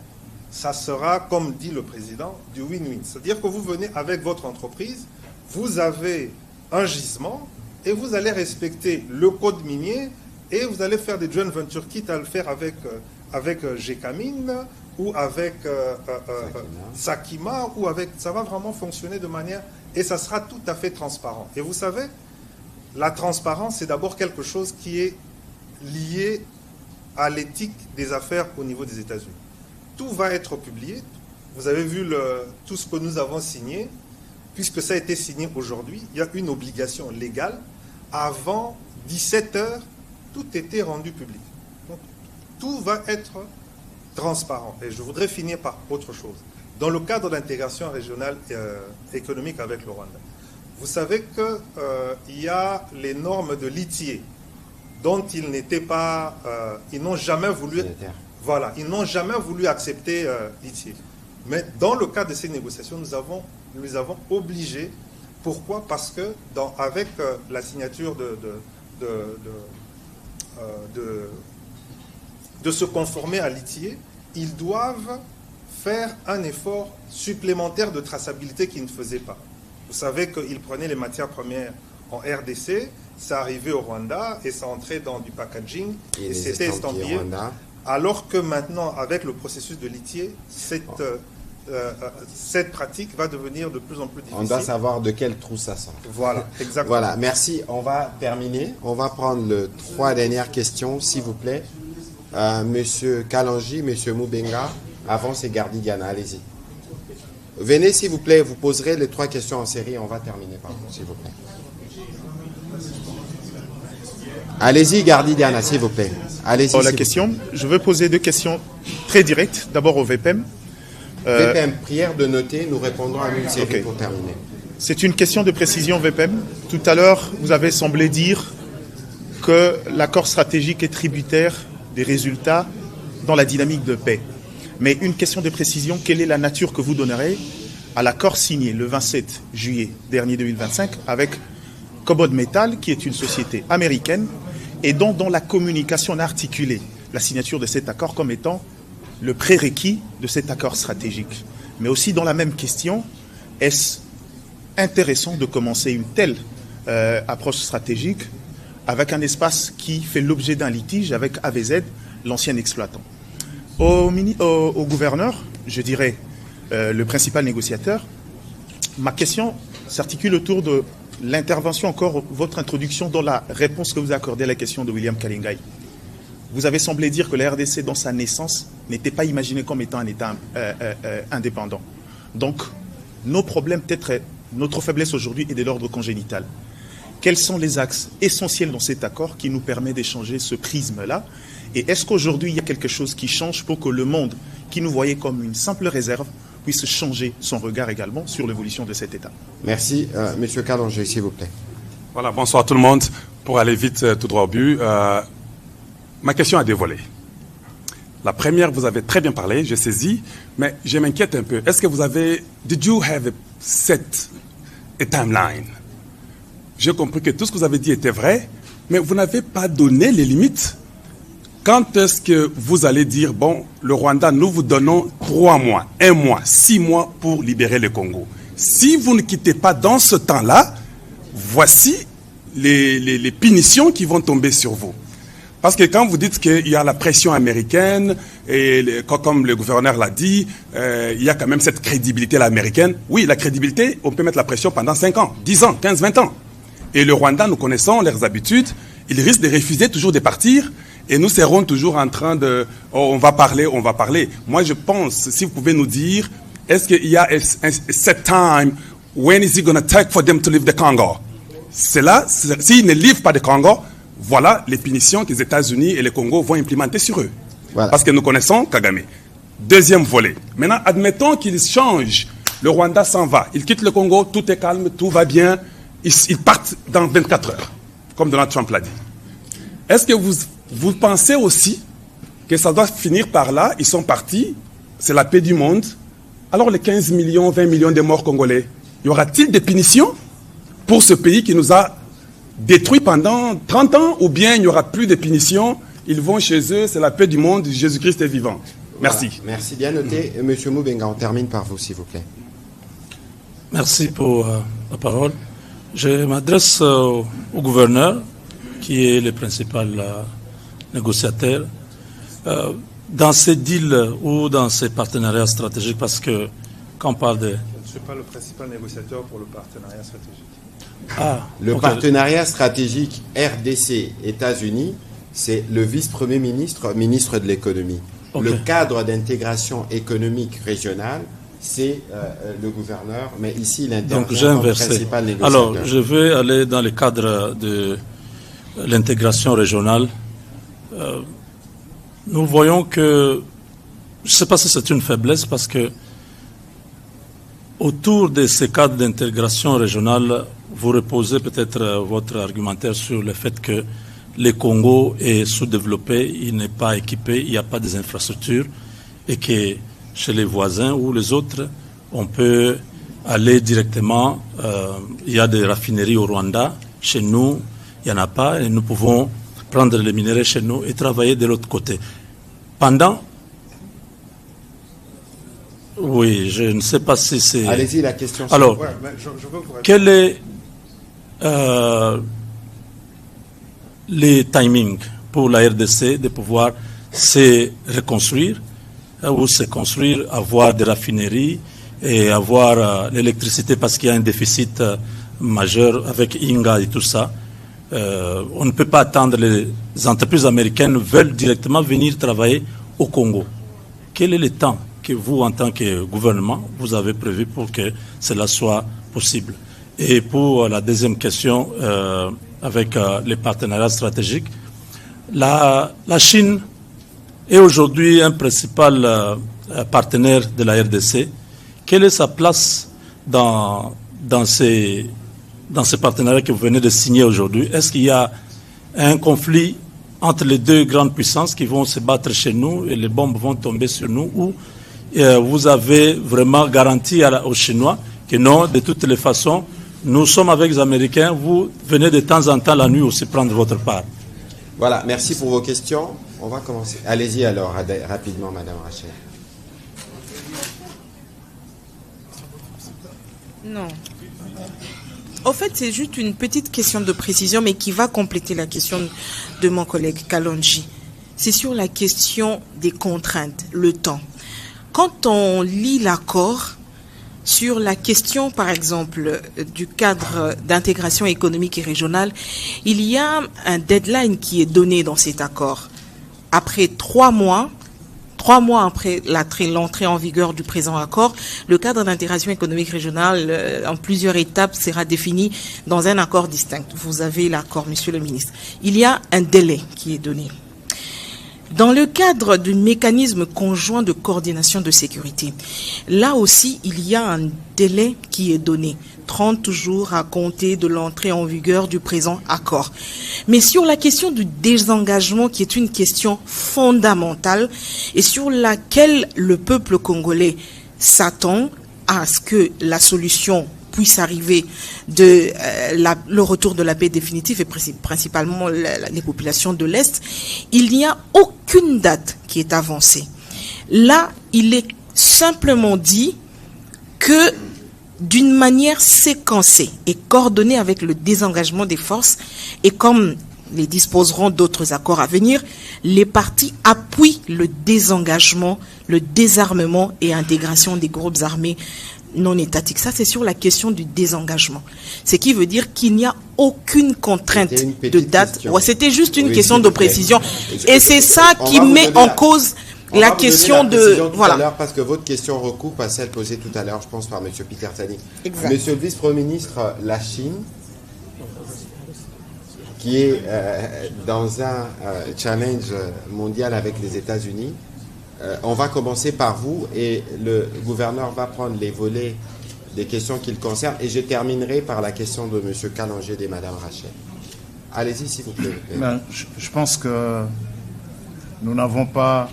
ça sera, comme dit le président, du win-win. C'est-à-dire que vous venez avec votre entreprise, vous avez un gisement et vous allez respecter le code minier et vous allez faire des joint ventures, quitte à le faire avec Gécamine ou avec Sakima, ou avec... Ça va vraiment fonctionner de manière... Et ça sera tout à fait transparent. Et vous savez, la transparence, c'est d'abord quelque chose qui est lié à l'éthique des affaires au niveau des États-Unis. Tout va être publié. Vous avez vu tout ce que nous avons signé. Puisque ça a été signé aujourd'hui, il y a une obligation légale. Avant 17 heures, tout était rendu public. Donc, tout va être transparent. Et je voudrais finir par autre chose. Dans le cadre d'intégration régionale économique avec le Rwanda, vous savez qu'il y a les normes de l'ITIE dont ils n'étaient pas... ils n'ont jamais voulu... Voilà, ils n'ont jamais voulu accepter l'ITIE. Mais dans le cadre de ces négociations, nous les avons obligés. Pourquoi? Parce que avec la signature de se conformer à l'ITIE, ils doivent faire un effort supplémentaire de traçabilité qu'ils ne faisaient pas. Vous savez qu'ils prenaient les matières premières en RDC, ça arrivait au Rwanda et ça entrait dans du packaging et c'était estampillé. Alors que maintenant, avec le processus de l'ITIE, cette pratique va devenir de plus en plus difficile. On doit savoir de quel trou ça sort. Voilà, exactement. Voilà, merci. On va terminer. On va prendre les 3 dernières questions, s'il vous plaît. Monsieur Kalanji, Monsieur Moubenga, avant c'est Gardi Diana, allez-y. Venez, s'il vous plaît, vous poserez les 3 questions en série. On va terminer par vous, s'il vous plaît. Allez-y, Gardi Diana, s'il vous plaît. Allez-y. La question, je veux poser 2 questions très directes. D'abord au VPM. VPM, prière de noter, nous répondrons à une série pour terminer. C'est une question de précision, VPM. Tout à l'heure, vous avez semblé dire que l'accord stratégique est tributaire des résultats dans la dynamique de paix. Mais une question de précision, quelle est la nature que vous donnerez à l'accord signé le 27 juillet dernier 2025 avec Cobod Metal, qui est une société américaine, et dont la communication a articulé la signature de cet accord comme étant le prérequis de cet accord stratégique. Mais aussi dans la même question, est-ce intéressant de commencer une telle approche stratégique avec un espace qui fait l'objet d'un litige avec AVZ, l'ancien exploitant? Au gouverneur, je dirais le principal négociateur, ma question s'articule autour de l'intervention, encore votre introduction dans la réponse que vous accordez à la question de William Kalingai. Vous avez semblé dire que la RDC, dans sa naissance, n'était pas imaginée comme étant un État indépendant. Donc, nos problèmes, peut-être notre faiblesse aujourd'hui est de l'ordre congénital. Quels sont les axes essentiels dans cet accord qui nous permet d'échanger ce prisme-là? Et est-ce qu'aujourd'hui, il y a quelque chose qui change pour que le monde, qui nous voyait comme une simple réserve, puisse changer son regard également sur l'évolution de cet État? Merci. Monsieur Kalonji, s'il vous plaît. Voilà, bonsoir tout le monde. Pour aller vite, tout droit au but, ma question a deux volets. La première, vous avez très bien parlé, j'ai saisi, mais je m'inquiète un peu. Est-ce que vous avez... Did you have set a timeline? J'ai compris que tout ce que vous avez dit était vrai, mais vous n'avez pas donné les limites. Quand est-ce que vous allez dire, bon, le Rwanda, nous vous donnons 3 mois, 1 mois, 6 mois pour libérer le Congo? Si vous ne quittez pas dans ce temps-là, voici les punitions qui vont tomber sur vous. Parce que quand vous dites qu'il y a la pression américaine, et comme le gouverneur l'a dit, il y a quand même cette crédibilité américaine. Oui, la crédibilité, on peut mettre la pression pendant 5 ans, 10 ans, 15, 20 ans. Et le Rwanda, nous connaissons leurs habitudes, ils risquent de refuser toujours de partir, et nous serons toujours en train de... Oh, on va parler, on va parler. Moi, je pense, si vous pouvez nous dire, est-ce qu'il y a a set time, when is it going to take for them to leave the Congo? C'est là, s'ils ne livrent pas de Congo, voilà les punitions que les États-Unis et le Congo vont implémenter sur eux. Voilà. Parce que nous connaissons Kagame. Deuxième volet. Maintenant, admettons qu'ils changent. Le Rwanda s'en va. Ils quittent le Congo, tout est calme, tout va bien. Ils partent dans 24 heures, comme Donald Trump l'a dit. Est-ce que vous pensez aussi que ça doit finir par là? Ils sont partis, c'est la paix du monde. Alors les 15 millions, 20 millions de morts congolais, y aura-t-il des punitions pour ce pays qui nous a détruits pendant 30 ans, ou bien il n'y aura plus de punitions, ils vont chez eux, c'est la paix du monde, Jésus-Christ est vivant. Merci. Voilà. Merci, bien noté. Monsieur Moubenga, on termine par vous, s'il vous plaît. Merci pour la parole. Je m'adresse au gouverneur, qui est le principal négociateur. Dans ces deals ou dans ces partenariats stratégiques, parce que quand on parle de... Je ne suis pas le principal négociateur pour le partenariat stratégique. Le partenariat stratégique RDC-États-Unis, c'est le vice-premier ministre, ministre de l'économie. Le cadre d'intégration économique régionale, c'est le gouverneur, mais ici, il intervient comme principal négociateur. Alors, je vais aller dans le cadre de l'intégration régionale. Nous voyons que, je ne sais pas si c'est une faiblesse, parce que autour de ces cadres d'intégration régionale, vous reposez peut-être votre argumentaire sur le fait que le Congo est sous-développé, il n'est pas équipé, il n'y a pas des infrastructures, et que chez les voisins ou les autres, on peut aller directement, il y a des raffineries au Rwanda, chez nous, il n'y en a pas, et nous pouvons prendre les minéraux chez nous et travailler de l'autre côté. Oui, je ne sais pas si c'est... Allez-y, la question. Alors, quel est les timings pour la RDC de pouvoir se reconstruire ou se construire, avoir des raffineries et avoir l'électricité, parce qu'il y a un déficit majeur avec Inga et tout ça. On ne peut pas attendre, les entreprises américaines veulent directement venir travailler au Congo. Quel est le temps que vous, en tant que gouvernement, vous avez prévu pour que cela soit possible? Et pour la deuxième question, avec les partenariats stratégiques, la Chine est aujourd'hui un principal partenaire de la RDC. Quelle est sa place dans ces partenariats que vous venez de signer aujourd'hui? Est-ce qu'il y a un conflit entre les deux grandes puissances qui vont se battre chez nous et les bombes vont tomber sur nous, ou vous avez vraiment garanti aux Chinois que non, de toutes les façons, nous sommes avec les Américains, vous venez de temps en temps la nuit aussi prendre votre part. Voilà, merci pour vos questions. On va commencer. Allez-y alors, rapidement, Madame Rachel. Non. Au fait, c'est juste une petite question de précision, mais qui va compléter la question de mon collègue Kalonji. C'est sur la question des contraintes, le temps. Quand on lit l'accord, sur la question, par exemple, du cadre d'intégration économique et régionale, il y a un deadline qui est donné dans cet accord. Après 3 mois après l'entrée en vigueur du présent accord, le cadre d'intégration économique régionale, en plusieurs étapes, sera défini dans un accord distinct. Vous avez l'accord, Monsieur le ministre. Il y a un délai qui est donné. Dans le cadre du mécanisme conjoint de coordination de sécurité, là aussi, il y a un délai qui est donné, 30 jours à compter de l'entrée en vigueur du présent accord. Mais sur la question du désengagement, qui est une question fondamentale et sur laquelle le peuple congolais s'attend à ce que la solution puisse arriver de le retour de la paix définitive et principalement les populations de l'Est, il n'y a aucune date qui est avancée. Là, il est simplement dit que d'une manière séquencée et coordonnée avec le désengagement des forces, et comme les disposeront d'autres accords à venir, les partis appuient le désengagement, le désarmement et intégration des groupes armés non étatique. Ça, c'est sur la question du désengagement. Ce qui veut dire qu'il n'y a aucune contrainte de date. Ouais, c'était juste une question de précision. Et c'est ça qui met en cause la question de... Voilà. Parce que votre question recoupe à celle posée tout à l'heure, je pense, par M. Peter Tani. Monsieur le vice-premier ministre, la Chine, qui est dans un challenge mondial avec les États-Unis, on va commencer par vous et le gouverneur va prendre les volets des questions qui le concernent et je terminerai par la question de M. Kalonji et Mme Rachel. Allez-y, s'il vous plaît. Je pense que nous n'avons pas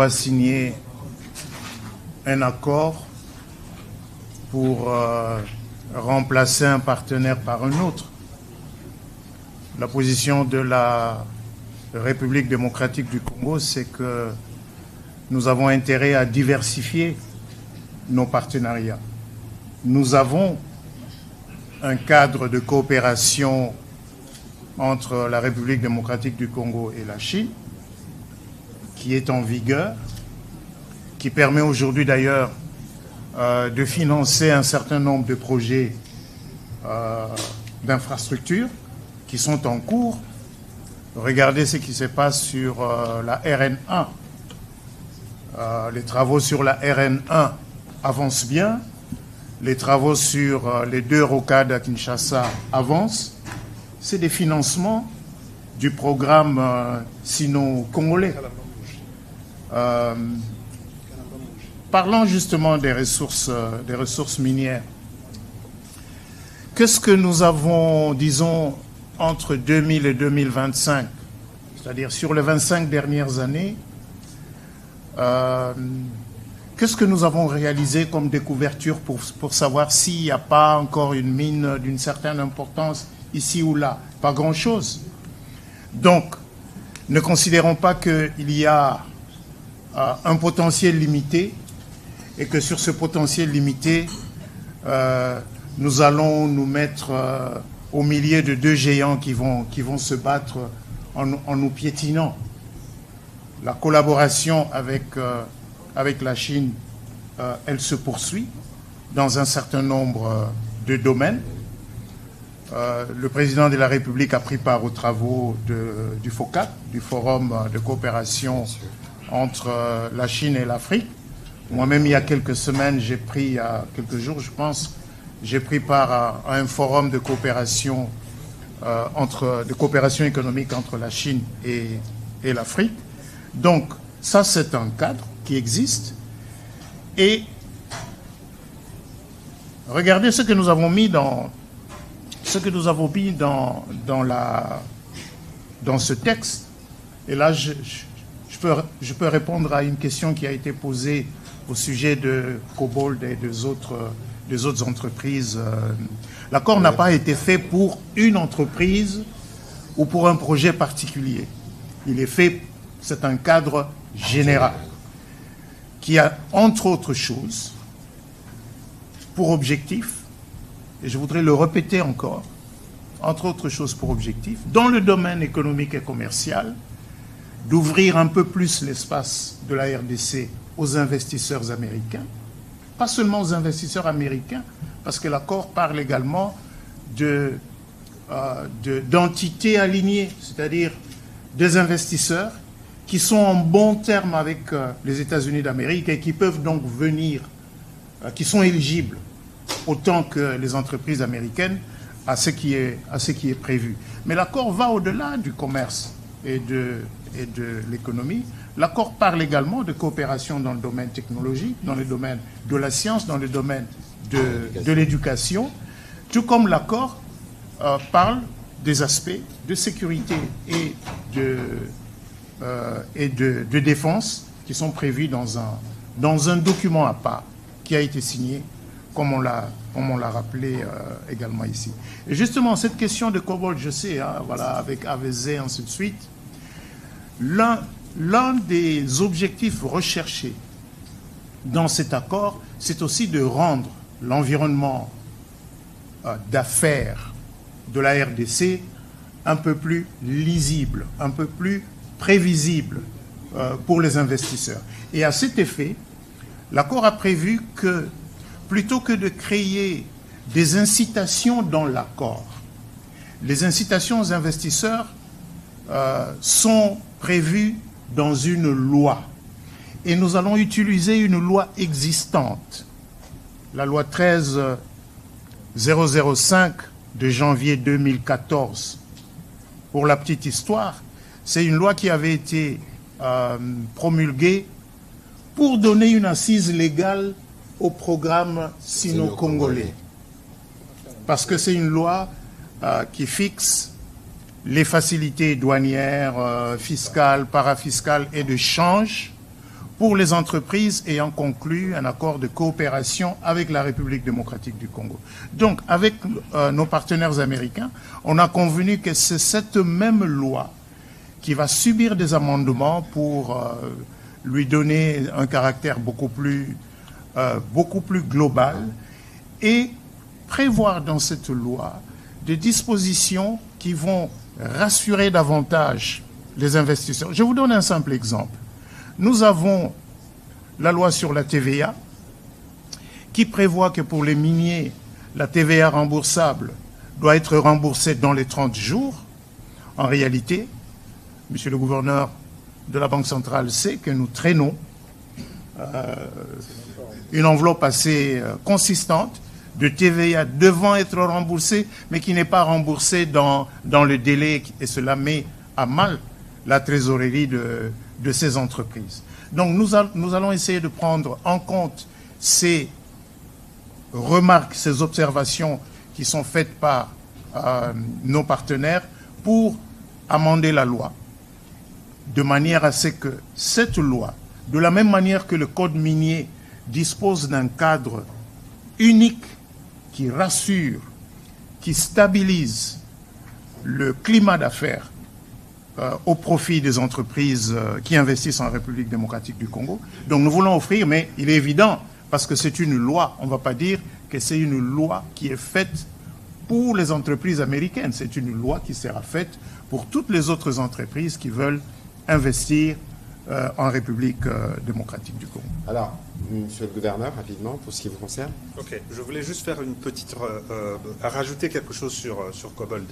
signé un accord pour remplacer un partenaire par un autre. La position de la République démocratique du Congo, c'est que nous avons intérêt à diversifier nos partenariats. Nous avons un cadre de coopération entre la République démocratique du Congo et la Chine qui est en vigueur, qui permet aujourd'hui d'ailleurs de financer un certain nombre de projets d'infrastructures qui sont en cours. Regardez ce qui se passe sur la RN1. Les travaux sur la RN1 avancent bien. Les travaux sur les 2 rocades à Kinshasa avancent. C'est des financements du programme sino-congolais. Parlons justement des ressources minières. Qu'est-ce que nous avons, disons, entre 2000 et 2025, c'est-à-dire sur les 25 dernières années, qu'est-ce que nous avons réalisé comme découverture pour savoir s'il n'y a pas encore une mine d'une certaine importance ici ou là? Pas grand-chose. Donc, ne considérons pas qu'il y a un potentiel limité et que sur ce potentiel limité, nous allons nous mettre au milieu de 2 géants qui vont se battre en nous piétinant. La collaboration avec la Chine, elle se poursuit dans un certain nombre de domaines. Le président de la République a pris part aux travaux du FOCAC, du Forum de coopération entre la Chine et l'Afrique. Moi-même, il y a quelques semaines, il y a quelques jours, je pense, j'ai pris part à un forum de coopération, économique entre la Chine et l'Afrique. Donc, ça, c'est un cadre qui existe. Et regardez ce que nous avons mis dans dans ce texte, et là je peux répondre à une question qui a été posée au sujet de Cobalt et des autres entreprises. L'accord n'a pas été fait pour une entreprise ou pour un projet particulier. Il est fait, c'est un cadre général qui a, entre autres choses, pour objectif, et je voudrais le répéter encore, entre autres choses pour objectif, dans le domaine économique et commercial, d'ouvrir un peu plus l'espace de la RDC aux investisseurs américains, pas seulement aux investisseurs américains, parce que l'accord parle également d'entités alignées, c'est-à-dire des investisseurs qui sont en bon terme avec les États-Unis d'Amérique et qui peuvent donc venir, qui sont éligibles autant que les entreprises américaines à ce qui est prévu. Mais l'accord va au-delà du commerce et de l'économie. L'accord parle également de coopération dans le domaine technologique, dans le domaine de la science, dans le domaine de l'éducation, tout comme l'accord parle des aspects de sécurité et de défense qui sont prévus dans un document à part qui a été signé, comme on l'a rappelé également ici. Et justement, cette question de Cobalt, je sais, voilà, avec AVZ et ainsi de suite, l'un des objectifs recherchés dans cet accord, c'est aussi de rendre l'environnement d'affaires de la RDC un peu plus lisible, un peu plus prévisible pour les investisseurs. Et à cet effet, l'accord a prévu que, plutôt que de créer des incitations dans l'accord, les incitations aux investisseurs sont prévues dans une loi. Et nous allons utiliser une loi existante, la loi 13005 de janvier 2014. Pour la petite histoire, c'est une loi qui avait été promulguée pour donner une assise légale au programme sino-congolais. Parce que c'est une loi qui fixe les facilités douanières, fiscales, parafiscales et de change pour les entreprises ayant conclu un accord de coopération avec la République démocratique du Congo. Donc, avec nos partenaires américains, on a convenu que c'est cette même loi qui va subir des amendements pour lui donner un caractère beaucoup plus global et prévoir dans cette loi des dispositions qui vont rassurer davantage les investisseurs. Je vous donne un simple exemple. Nous avons la loi sur la TVA qui prévoit que pour les miniers, la TVA remboursable doit être remboursée dans les 30 jours. En réalité, monsieur le gouverneur de la Banque centrale sait que nous traînons une enveloppe assez consistante de TVA devant être remboursée, mais qui n'est pas remboursée dans le délai, et cela met à mal la trésorerie de ces entreprises. Donc nous allons essayer de prendre en compte ces remarques, ces observations qui sont faites par nos partenaires pour amender la loi, de manière à ce que cette loi, de la même manière que le Code minier dispose d'un cadre unique qui rassure, qui stabilise le climat d'affaires au profit des entreprises qui investissent en République démocratique du Congo. Donc nous voulons offrir, mais il est évident, parce que c'est une loi, on ne va pas dire que c'est une loi qui est faite pour les entreprises américaines. C'est une loi qui sera faite pour toutes les autres entreprises qui veulent investir en République démocratique du Congo. Alors, monsieur le gouverneur, rapidement, pour ce qui vous concerne. Ok, je voulais juste faire une petite... rajouter quelque chose sur Cobalt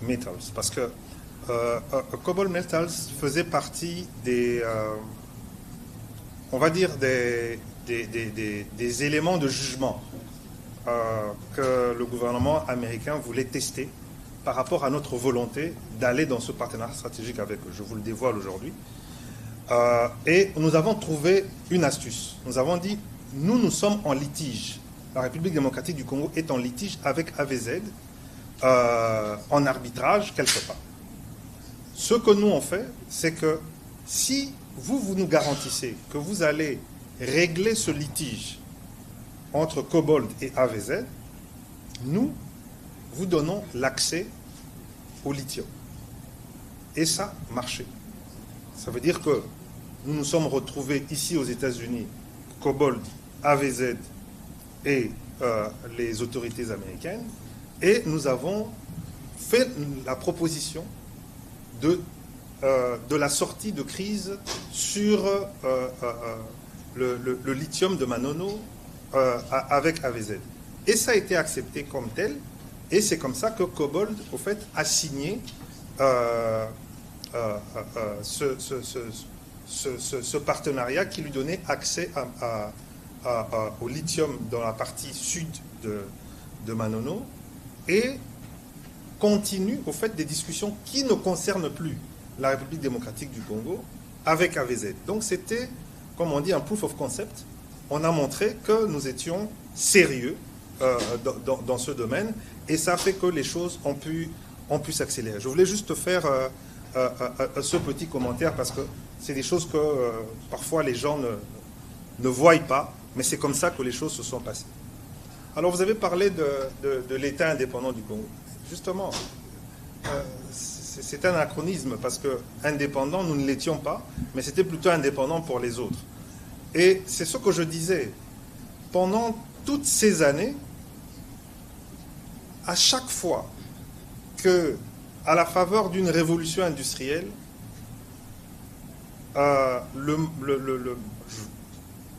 Metals, parce que Cobalt Metals faisait partie des... on va dire des éléments de jugement que le gouvernement américain voulait tester par rapport à notre volonté d'aller dans ce partenariat stratégique avec eux. Je vous le dévoile aujourd'hui. Et nous avons trouvé une astuce. Nous avons dit, nous sommes en litige. La République démocratique du Congo est en litige avec AVZ, en arbitrage quelque part. Ce que nous on fait, c'est que si vous nous garantissez que vous allez régler ce litige entre Cobalt et AVZ, nous vous donnons l'accès au lithium. Et ça marchait. Ça veut dire que nous nous sommes retrouvés ici aux États-Unis, Cobalt, AVZ et les autorités américaines, et nous avons fait la proposition de la sortie de crise sur le lithium de Manono avec AVZ. Et ça a été accepté comme tel, et c'est comme ça que Cobalt, au fait, a signé ce partenariat qui lui donnait accès au lithium dans la partie sud de Manono, et continue, au fait, des discussions qui ne concernent plus la République démocratique du Congo avec AVZ. Donc c'était, comme on dit, un proof of concept. On a montré que nous étions sérieux dans ce domaine, et ça fait que les choses ont pu s'accélérer. Je voulais juste faire ce petit commentaire parce que c'est des choses que parfois les gens ne voient pas, mais c'est comme ça que les choses se sont passées. Alors vous avez parlé de l'État indépendant du Congo. Justement, c'est un anachronisme parce que indépendant, nous ne l'étions pas, mais c'était plutôt indépendant pour les autres. Et c'est ce que je disais. Pendant toutes ces années, à chaque fois que, à la faveur d'une révolution industrielle, le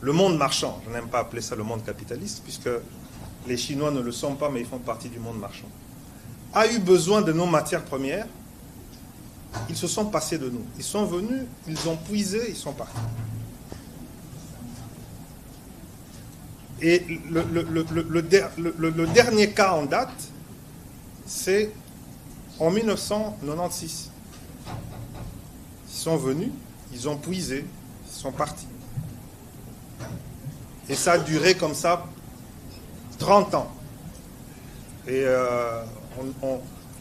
monde marchand, je n'aime pas appeler ça le monde capitaliste, puisque les Chinois ne le sont pas, mais ils font partie du monde marchand, a eu besoin de nos matières premières, ils se sont passés de nous. Ils sont venus, ils ont puisé, ils sont partis. Et le dernier cas en date, c'est en 1996. Ils sont venus, ils ont puisé, ils sont partis. Et ça a duré comme ça 30 ans. Et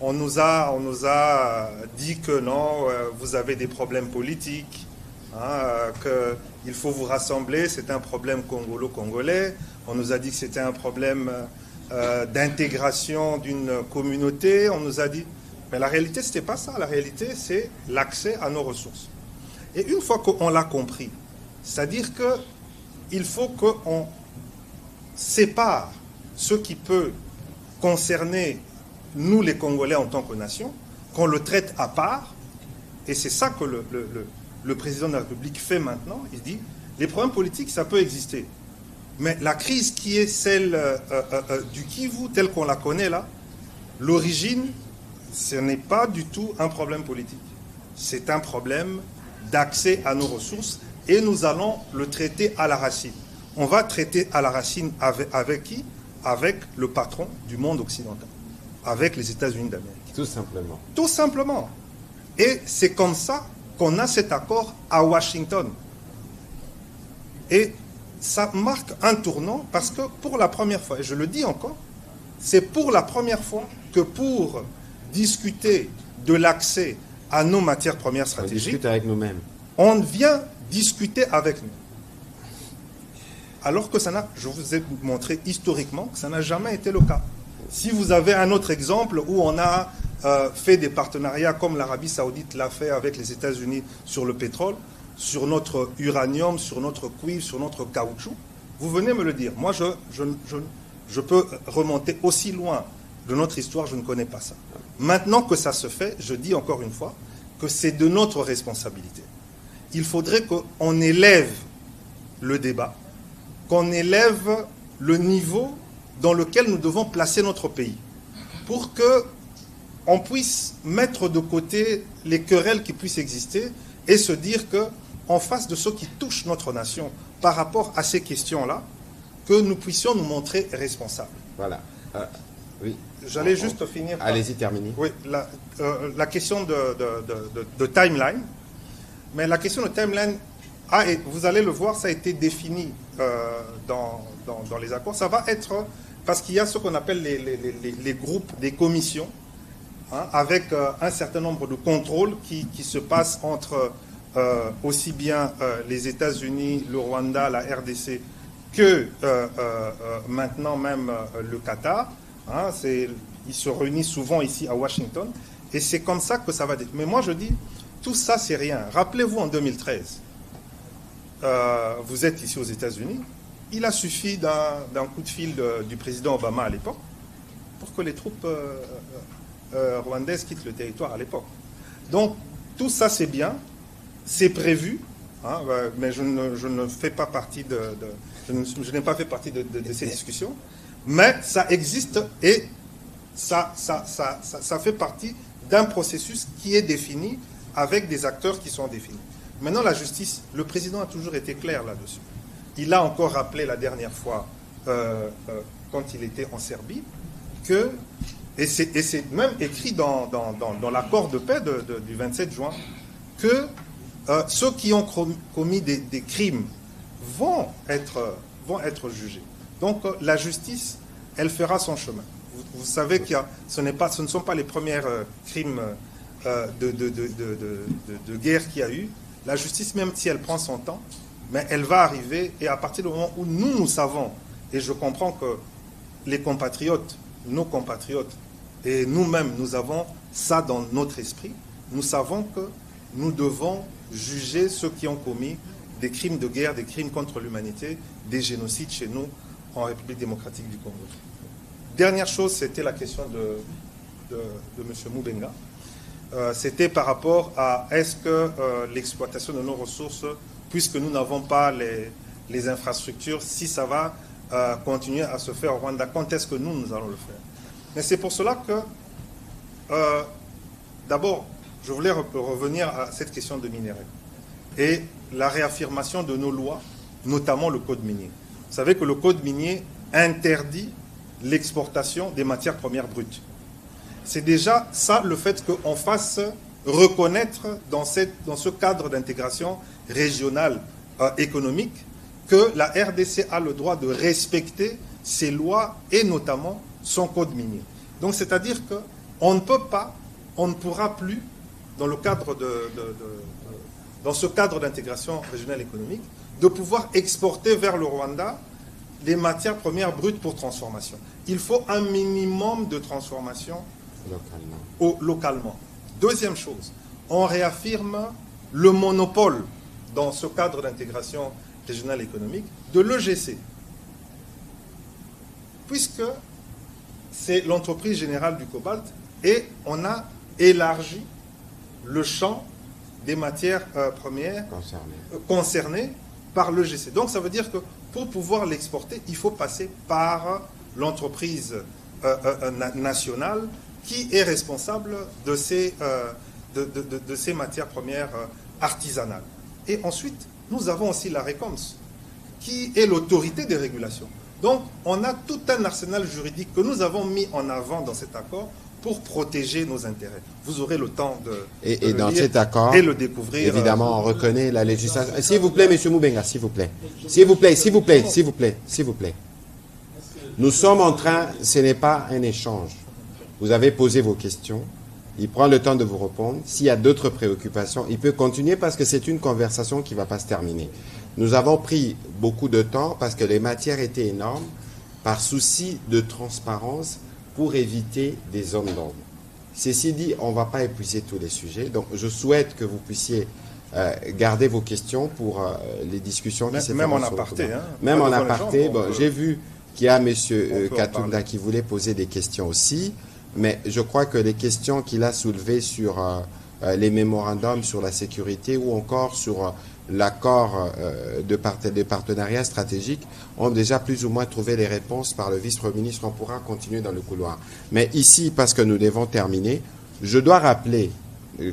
on nous a dit que non, vous avez des problèmes politiques, hein, qu'il faut vous rassembler, c'est un problème congolo-congolais. On nous a dit que c'était un problème d'intégration d'une communauté. On nous a dit... Mais la réalité, ce n'était pas ça. La réalité, c'est l'accès à nos ressources. Et une fois qu'on l'a compris, c'est-à-dire qu'il faut qu'on sépare ce qui peut concerner nous, les Congolais, en tant que nation, qu'on le traite à part. Et c'est ça que le président de la République fait maintenant. Il dit, les problèmes politiques, ça peut exister. Mais la crise qui est celle du Kivu, telle qu'on la connaît là, l'origine, ce n'est pas du tout un problème politique. C'est un problème d'accès à nos ressources, et nous allons le traiter à la racine. On va traiter à la racine avec qui? Avec le patron du monde occidental, avec les États-Unis d'Amérique. Tout simplement. Tout simplement. Et c'est comme ça qu'on a cet accord à Washington. Et ça marque un tournant parce que pour la première fois, et je le dis encore, c'est pour la première fois que pour discuter de l'accès à nos matières premières stratégiques, on discute avec nous-mêmes. On vient discuter avec nous. Alors que ça n'a, je vous ai montré historiquement que ça n'a jamais été le cas. Si vous avez un autre exemple où on a fait des partenariats comme l'Arabie Saoudite l'a fait avec les États-Unis sur le pétrole, sur notre uranium, sur notre cuivre, sur notre caoutchouc, vous venez me le dire. Moi, je peux remonter aussi loin de notre histoire, je ne connais pas ça. Maintenant que ça se fait, je dis encore une fois que c'est de notre responsabilité. Il faudrait qu'on élève le débat, qu'on élève le niveau dans lequel nous devons placer notre pays, pour qu'on puisse mettre de côté les querelles qui puissent exister et se dire qu'en face de ce qui touche notre nation par rapport à ces questions-là, que nous puissions nous montrer responsables. Voilà. Oui. J'allais juste finir. Allez-y, terminez. Oui, la question de timeline. Mais la question de timeline, et vous allez le voir, ça a été défini dans les accords. Ça va être, parce qu'il y a ce qu'on appelle les groupes, des commissions, hein, avec un certain nombre de contrôles qui se passent entre aussi bien les États-Unis, le Rwanda, la RDC, que maintenant même le Qatar. Hein, ils se réunissent souvent ici à Washington. Et c'est comme ça que ça va. Mais moi, je dis, tout ça, c'est rien. Rappelez-vous, en 2013, vous êtes ici aux États-Unis. Il a suffi d'un coup de fil du président Obama à l'époque pour que les troupes rwandaises quittent le territoire à l'époque. Donc, tout ça, c'est bien. C'est prévu. Hein, mais je ne fais pas partie je n'ai pas fait partie de ces discussions. Mais ça existe et ça fait partie d'un processus qui est défini avec des acteurs qui sont définis. Maintenant, la justice, le président a toujours été clair là-dessus. Il a encore rappelé la dernière fois, quand il était en Serbie, que, et c'est même écrit dans l'accord de paix du 27 juin, que ceux qui ont commis des crimes vont être jugés. Donc la justice, elle fera son chemin. Vous savez que ce ne sont pas les premiers crimes de guerre qu'il y a eu. La justice, même si elle prend son temps, mais elle va arriver, et à partir du moment où nous savons, et je comprends que les compatriotes, nos compatriotes, et nous-mêmes, nous avons ça dans notre esprit, nous savons que nous devons juger ceux qui ont commis des crimes de guerre, des crimes contre l'humanité, des génocides chez nous en République démocratique du Congo. Dernière chose, c'était la question de M. Mubenga. C'était par rapport à est-ce que l'exploitation de nos ressources, puisque nous n'avons pas les infrastructures, si ça va continuer à se faire au Rwanda, quand est-ce que nous allons le faire? Mais c'est pour cela que, d'abord, je voulais revenir à cette question de minerais et la réaffirmation de nos lois, notamment le code minier. Vous savez que le code minier interdit l'exportation des matières premières brutes. C'est déjà ça, le fait qu'on fasse reconnaître dans ce cadre d'intégration régionale économique que la RDC a le droit de respecter ses lois et notamment son code minier. Donc c'est-à-dire qu'on ne peut pas, on ne pourra plus, dans le cadre dans ce cadre d'intégration régionale économique, de pouvoir exporter vers le Rwanda les matières premières brutes pour transformation. Il faut un minimum de transformation localement. Deuxième chose, on réaffirme le monopole dans ce cadre d'intégration régionale économique de l'EGC, puisque c'est l'entreprise générale du cobalt et on a élargi le champ des matières premières concernées par l'EGC. Donc ça veut dire que pour pouvoir l'exporter, il faut passer par l'entreprise nationale qui est responsable de ces matières premières artisanales. Et ensuite, nous avons aussi la RECOMS, qui est l'autorité des régulations. Donc, on a tout un arsenal juridique que nous avons mis en avant dans cet accord pour protéger nos intérêts. Vous aurez le temps de et dans cet accord, et le découvrir. Évidemment, on reconnaît la législation. S'il vous plaît, M. Mubenga, s'il vous plaît. S'il vous plaît, s'il vous plaît, s'il vous plaît, s'il vous plaît. Nous sommes en train, ce n'est pas un échange. Vous avez posé vos questions. Il prend le temps de vous répondre. S'il y a d'autres préoccupations, il peut continuer parce que c'est une conversation qui ne va pas se terminer. Nous avons pris beaucoup de temps parce que les matières étaient énormes, par souci de transparence, pour éviter des zones d'ombre. Ceci dit, on ne va pas épuiser tous les sujets. Donc, je souhaite que vous puissiez garder vos questions pour les discussions qui même en aparté. Hein, même en aparté. Bon, j'ai vu qu'il y a M. Katunda qui voulait poser des questions aussi. Mais je crois que les questions qu'il a soulevées sur les mémorandums sur la sécurité ou encore sur l'accord de partenariat stratégique ont déjà plus ou moins trouvé les réponses par le vice-premier ministre. On pourra continuer dans le couloir. Mais ici, parce que nous devons terminer, je dois rappeler,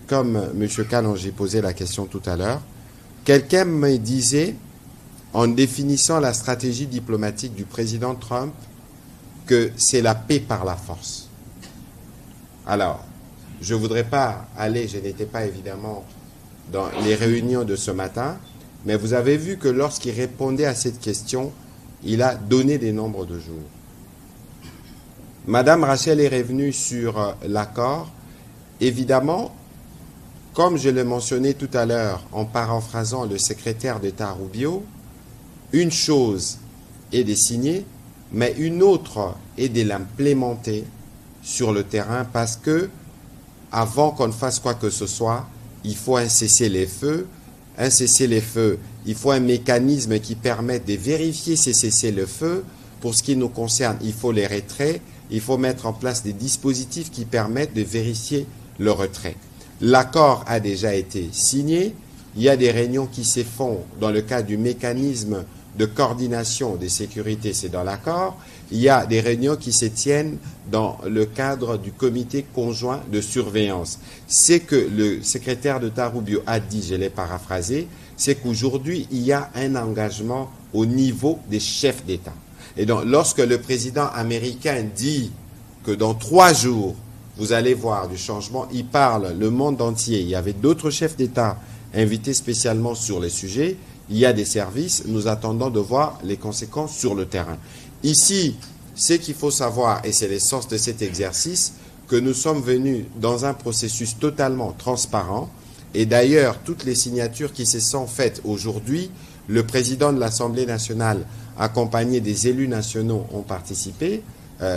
comme M. Kalonji posait la question tout à l'heure, quelqu'un me disait, en définissant la stratégie diplomatique du président Trump, que c'est la paix par la force. Alors, je ne voudrais pas aller, je n'étais pas évidemment dans les réunions de ce matin, mais vous avez vu que lorsqu'il répondait à cette question, il a donné des nombres de jours. Madame Rachel est revenue sur l'accord Évidemment, comme je l'ai mentionné tout à l'heure en paraphrasant le secrétaire d'État Rubio, une chose est de signer, mais une autre est de l'implémenter sur le terrain parce que, avant qu'on fasse quoi que ce soit, il faut un cessez-le-feu. Un cessez-le-feu, il faut un mécanisme qui permette de vérifier ces cessez-le-feu. Pour ce qui nous concerne, il faut les retraits. Il faut mettre en place des dispositifs qui permettent de vérifier le retrait. L'accord a déjà été signé. Il y a des réunions qui se font dans le cadre du mécanisme de coordination des sécurités, c'est dans l'accord. Il y a des réunions qui se tiennent dans le cadre du comité conjoint de surveillance. C'est que le secrétaire d'État Rubio a dit, je l'ai paraphrasé, c'est qu'aujourd'hui, il y a un engagement au niveau des chefs d'État. Et donc, lorsque le président américain dit que dans 3 jours, vous allez voir du changement, il parle le monde entier. Il y avait d'autres chefs d'État invités spécialement sur les sujets. Il y a des services, nous attendons de voir les conséquences sur le terrain. Ici, ce qu'il faut savoir, et c'est l'essence de cet exercice, que nous sommes venus dans un processus totalement transparent. Et d'ailleurs, toutes les signatures qui se sont faites aujourd'hui, le président de l'Assemblée nationale, accompagné des élus nationaux, ont participé,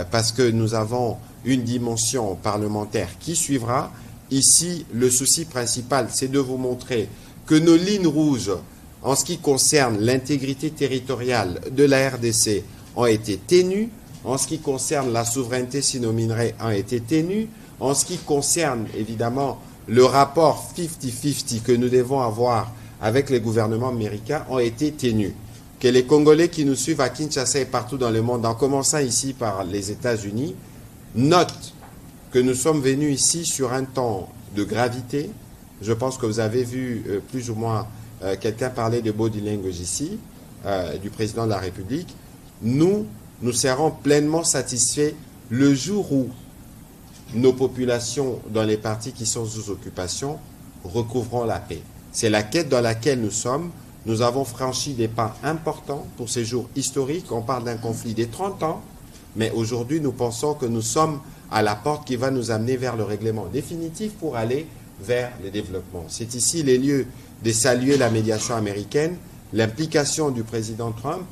parce que nous avons une dimension parlementaire qui suivra. Ici, le souci principal, c'est de vous montrer que nos lignes rouges, en ce qui concerne l'intégrité territoriale de la RDC, ont été tenues. En ce qui concerne la souveraineté sino-minerais, ont été tenues. En ce qui concerne, évidemment, le rapport 50-50 que nous devons avoir avec les gouvernements américains, ont été tenus. Que les Congolais qui nous suivent à Kinshasa et partout dans le monde, en commençant ici par les États-Unis, notent que nous sommes venus ici sur un temps de gravité. Je pense que vous avez vu plus ou moins quelqu'un parler de body language ici, du président de la République. Nous serons pleinement satisfaits le jour où nos populations dans les partis qui sont sous occupation recouvreront la paix. C'est la quête dans laquelle nous sommes. Nous avons franchi des pas importants pour ces jours historiques. On parle d'un conflit des 30 ans, mais aujourd'hui nous pensons que nous sommes à la porte qui va nous amener vers le règlement définitif pour aller vers le développement. C'est ici les lieux de saluer la médiation américaine, l'implication du président Trump,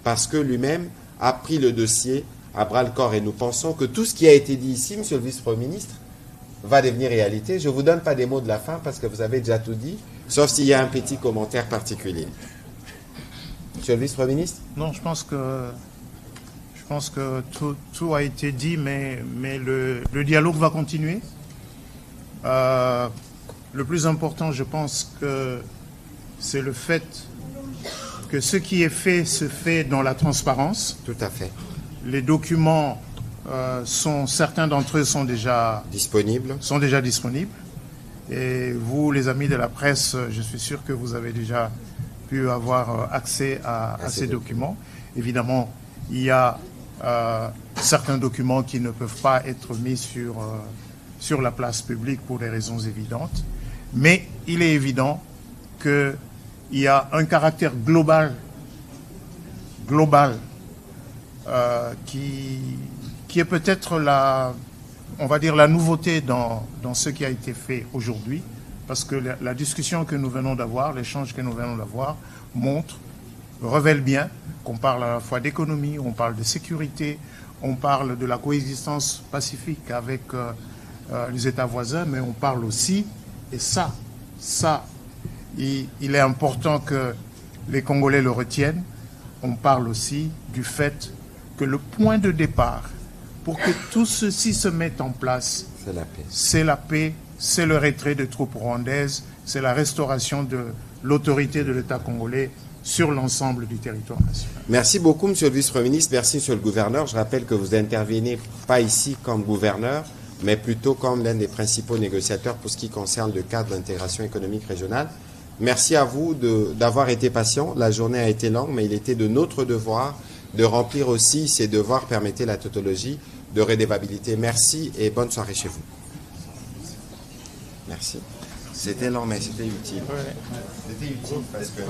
parce que lui-même a pris le dossier à bras-le-corps. Et nous pensons que tout ce qui a été dit ici, monsieur le vice-premier ministre, va devenir réalité. Je ne vous donne pas des mots de la fin parce que vous avez déjà tout dit, sauf s'il y a un petit commentaire particulier. Monsieur le vice-premier ministre? Non, je pense que tout a été dit, mais le dialogue va continuer. Le plus important, je pense que c'est le fait que ce qui est fait se fait dans la transparence. Tout à fait. Les documents, certains d'entre eux sont déjà disponibles. Et vous, les amis de la presse, je suis sûr que vous avez déjà pu avoir accès à ces documents. Évidemment, il y a certains documents qui ne peuvent pas être mis sur la place publique pour des raisons évidentes. Mais il est évident qu'il y a un caractère global qui est peut-être la nouveauté dans ce qui a été fait aujourd'hui, parce que la discussion que nous venons d'avoir, l'échange que nous venons d'avoir, révèle bien qu'on parle à la fois d'économie, on parle de sécurité, on parle de la coexistence pacifique avec les États voisins, mais on parle aussi, et ça, il est important que les Congolais le retiennent, on parle aussi du fait que le point de départ pour que tout ceci se mette en place, c'est la paix, c'est le retrait des troupes rwandaises, c'est la restauration de l'autorité de l'État congolais sur l'ensemble du territoire national. Merci beaucoup, monsieur le vice-premier ministre. Merci, monsieur le gouverneur. Je rappelle que vous intervenez pas ici comme gouverneur, mais plutôt comme l'un des principaux négociateurs pour ce qui concerne le cadre d'intégration économique régionale. Merci à vous d'avoir été patient. La journée a été longue, mais il était de notre devoir de remplir aussi ces devoirs, permettez la tautologie, de redevabilité. Merci et bonne soirée chez vous. Merci. C'était long, mais c'était utile. C'était utile parce que...